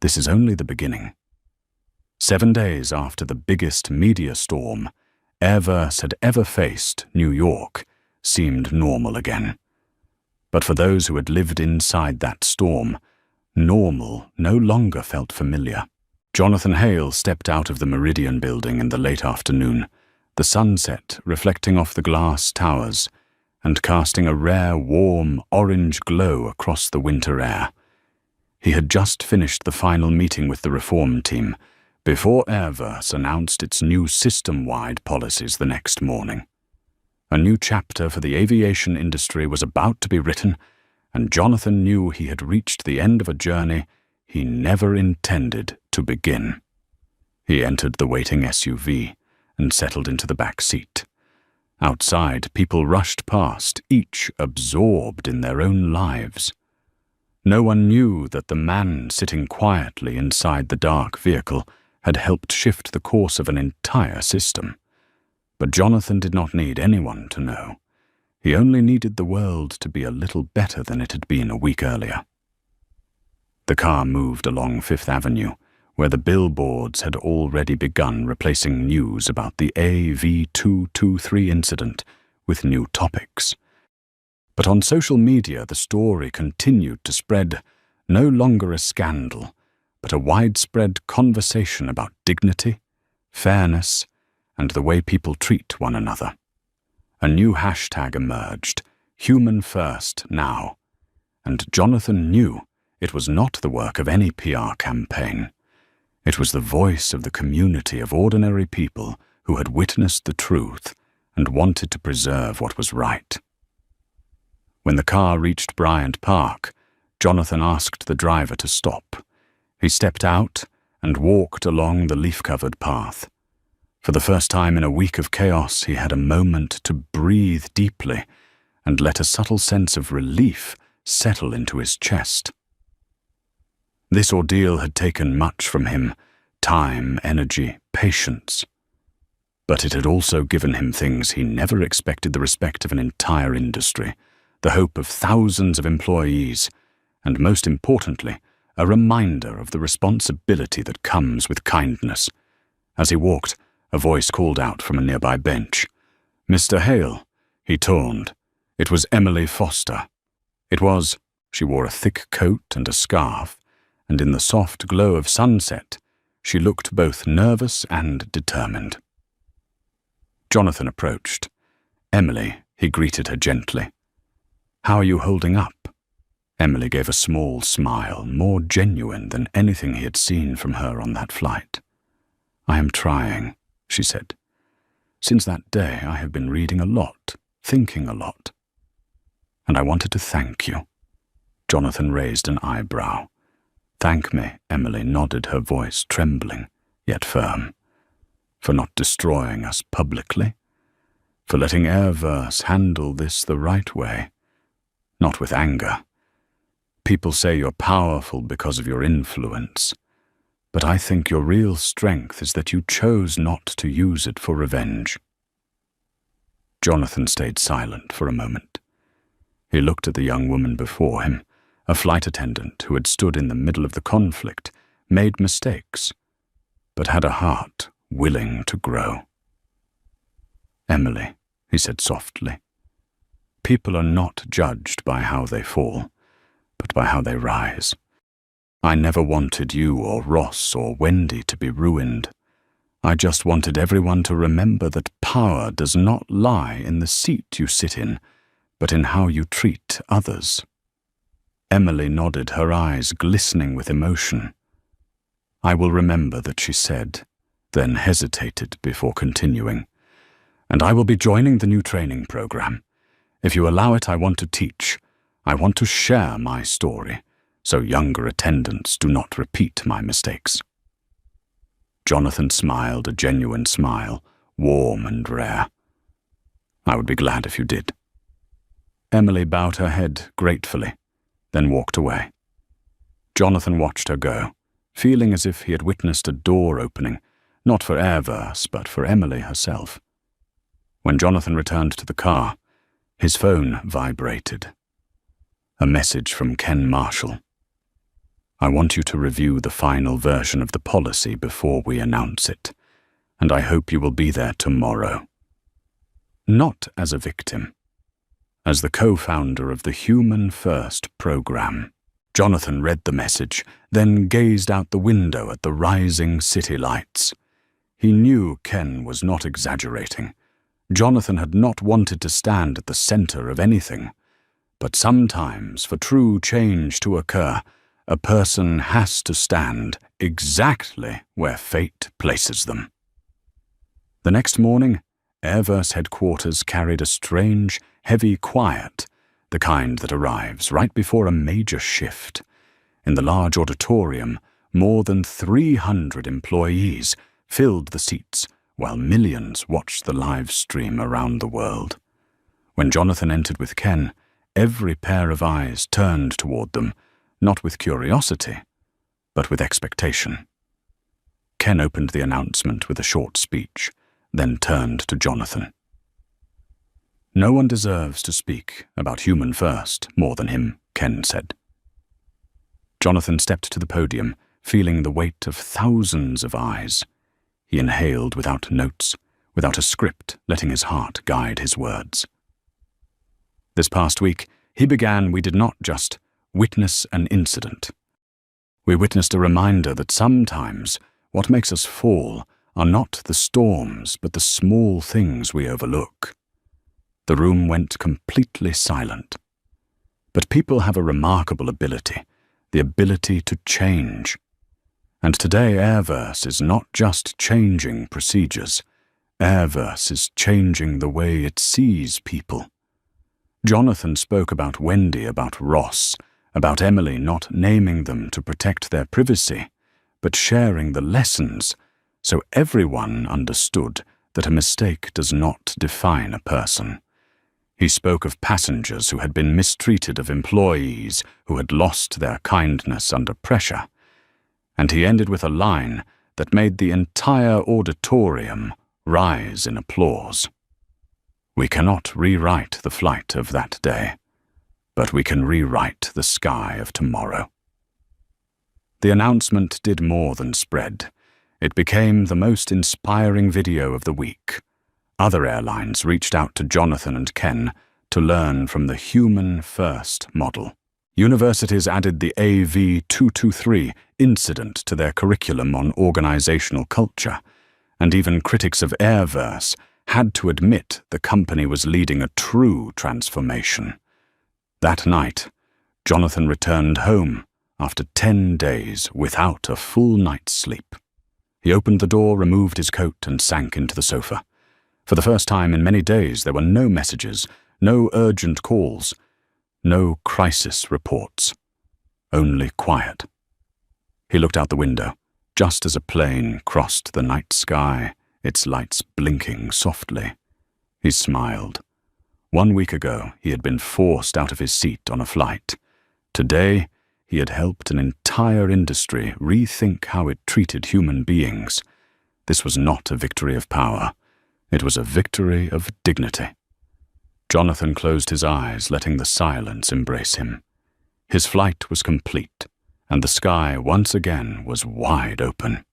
This is only the beginning. 7 days after the biggest media storm airverse had ever faced, New York seemed normal again. But for those who had lived inside that storm, normal no longer felt familiar. Jonathan Hale stepped out of the Meridian building in the late afternoon, the sunset reflecting off the glass towers and casting a rare, warm, orange glow across the winter air. He had just finished the final meeting with the reform team before Airverse announced its new system-wide policies the next morning. A new chapter for the aviation industry was about to be written, and Jonathan knew he had reached the end of a journey he never intended to begin. He entered the waiting SUV and settled into the back seat. Outside, people rushed past, each absorbed in their own lives. No one knew that the man sitting quietly inside the dark vehicle had helped shift the course of an entire system. But Jonathan did not need anyone to know. He only needed the world to be a little better than it had been a week earlier. The car moved along Fifth Avenue, where the billboards had already begun replacing news about the AV223 incident with new topics. But on social media, the story continued to spread, no longer a scandal, but a widespread conversation about dignity, fairness, and the way people treat one another. A new hashtag emerged, Human First Now, and Jonathan knew it was not the work of any PR campaign. It was the voice of the community of ordinary people who had witnessed the truth and wanted to preserve what was right. When the car reached Bryant Park, Jonathan asked the driver to stop. He stepped out and walked along the leaf-covered path. For the first time in a week of chaos, he had a moment to breathe deeply and let a subtle sense of relief settle into his chest. This ordeal had taken much from him, time, energy, patience. But it had also given him things he never expected: the respect of an entire industry, the hope of thousands of employees, and most importantly, a reminder of the responsibility that comes with kindness. As he walked, a voice called out from a nearby bench. "Mr. Hale," he toned. It was Emily Foster. She wore a thick coat and a scarf, and in the soft glow of sunset, she looked both nervous and determined. Jonathan approached. "Emily," he greeted her gently. "How are you holding up?" Emily gave a small smile, more genuine than anything he had seen from her on that flight. "I am trying," she said. "Since that day, I have been reading a lot, thinking a lot." and I wanted to thank you." Jonathan raised an eyebrow. "Thank me," Emily nodded, her voice trembling, yet firm. "For not destroying us publicly? For letting Airverse handle this the right way, not with anger. People say you're powerful because of your influence, but I think your real strength is that you chose not to use it for revenge." Jonathan stayed silent for a moment. He looked at the young woman before him, a flight attendant who had stood in the middle of the conflict, made mistakes, but had a heart willing to grow. "Emily," he said softly, "people are not judged by how they fall, but by how they rise. I never wanted you or Ross or Wendy to be ruined. I just wanted everyone to remember that power does not lie in the seat you sit in, but in how you treat others." Emily nodded, her eyes glistening with emotion. "I will remember that," she said, then hesitated before continuing. "And I will be joining the new training program. If you allow it, I want to teach. I want to share my story, so younger attendants do not repeat my mistakes." Jonathan smiled, a genuine smile, warm and rare. "I would be glad if you did." Emily bowed her head gratefully, then walked away. Jonathan watched her go, feeling as if he had witnessed a door opening, not for Airverse, but for Emily herself. When Jonathan returned to the car, his phone vibrated. A message from Ken Marshall. "I want you to review the final version of the policy before we announce it, and I hope you will be there tomorrow." Not as a victim, as the co-founder of the Human First program. Jonathan read the message, then gazed out the window at the rising city lights. He knew Ken was not exaggerating. Jonathan had not wanted to stand at the center of anything. But sometimes, for true change to occur, a person has to stand exactly where fate places them. The next morning, Airverse headquarters carried a strange, heavy quiet, the kind that arrives right before a major shift. In the large auditorium, more than 300 employees filled the seats, while millions watched the live stream around the world. When Jonathan entered with Ken, every pair of eyes turned toward them, not with curiosity, but with expectation. Ken opened the announcement with a short speech, then turned to Jonathan. "No one deserves to speak about Human First more than him," Ken said. Jonathan stepped to the podium, feeling the weight of thousands of eyes. He inhaled without notes, without a script, letting his heart guide his words. This past week, he began, we did not just witness an incident. We witnessed a reminder that sometimes what makes us fall are not the storms, but the small things we overlook. The room went completely silent. But people have a remarkable ability, the ability to change. And today Airverse is not just changing procedures. Airverse is changing the way it sees people. Jonathan spoke about Wendy, about Ross, about Emily not naming them to protect their privacy, but sharing the lessons so everyone understood that a mistake does not define a person. He spoke of passengers who had been mistreated, of employees who had lost their kindness under pressure. And he ended with a line that made the entire auditorium rise in applause. "We cannot rewrite the flight of that day, but we can rewrite the sky of tomorrow." The announcement did more than spread. It became the most inspiring video of the week. Other airlines reached out to Jonathan and Ken to learn from the Human First model. Universities added the AV223 incident to their curriculum on organizational culture, and even critics of Airverse had to admit the company was leading a true transformation. That night, Jonathan returned home after 10 days without a full night's sleep. He opened the door, removed his coat, and sank into the sofa. For the first time in many days, there were no messages, no urgent calls, No crisis reports. Only quiet. He looked out the window, just as a plane crossed the night sky, its lights blinking softly. He smiled. 1 week ago, he had been forced out of his seat on a flight. Today, he had helped an entire industry rethink how it treated human beings. This was not a victory of power. It was a victory of dignity. Jonathan closed his eyes, letting the silence embrace him. His flight was complete, and the sky once again was wide open.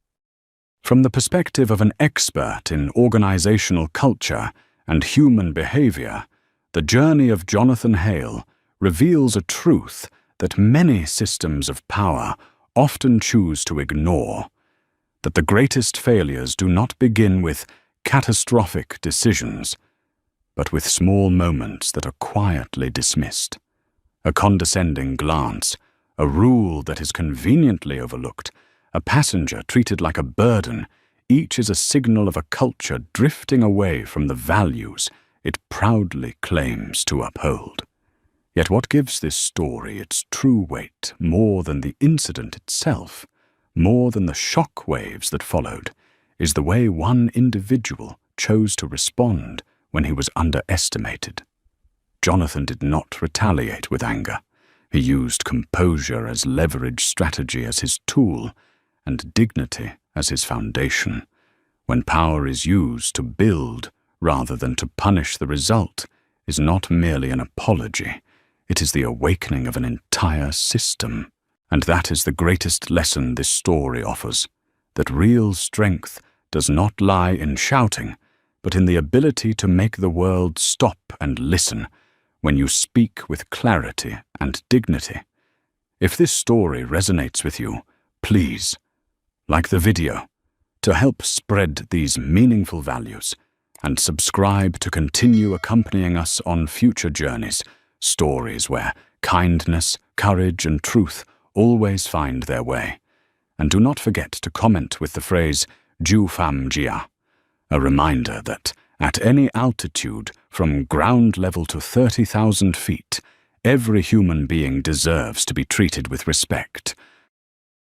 From the perspective of an expert in organizational culture and human behavior, the journey of Jonathan Hale reveals a truth that many systems of power often choose to ignore, that the greatest failures do not begin with catastrophic decisions, but with small moments that are quietly dismissed. A condescending glance, a rule that is conveniently overlooked, a passenger treated like a burden, each is a signal of a culture drifting away from the values it proudly claims to uphold. Yet what gives this story its true weight more than the incident itself, more than the shock waves that followed, is the way one individual chose to respond when he was underestimated. Jonathan did not retaliate with anger. He used composure as leverage strategy as his tool, and dignity as his foundation. When power is used to build rather than to punish, the result is not merely an apology. It is the awakening of an entire system. And that is the greatest lesson this story offers, that real strength does not lie in shouting, but in the ability to make the world stop and listen when you speak with clarity and dignity. If this story resonates with you, please, like the video, to help spread these meaningful values, and subscribe to continue accompanying us on future journeys, stories where kindness, courage, and truth always find their way. And do not forget to comment with the phrase "Ju Pham Jia," a reminder that at any altitude, from ground level to 30,000 feet, every human being deserves to be treated with respect,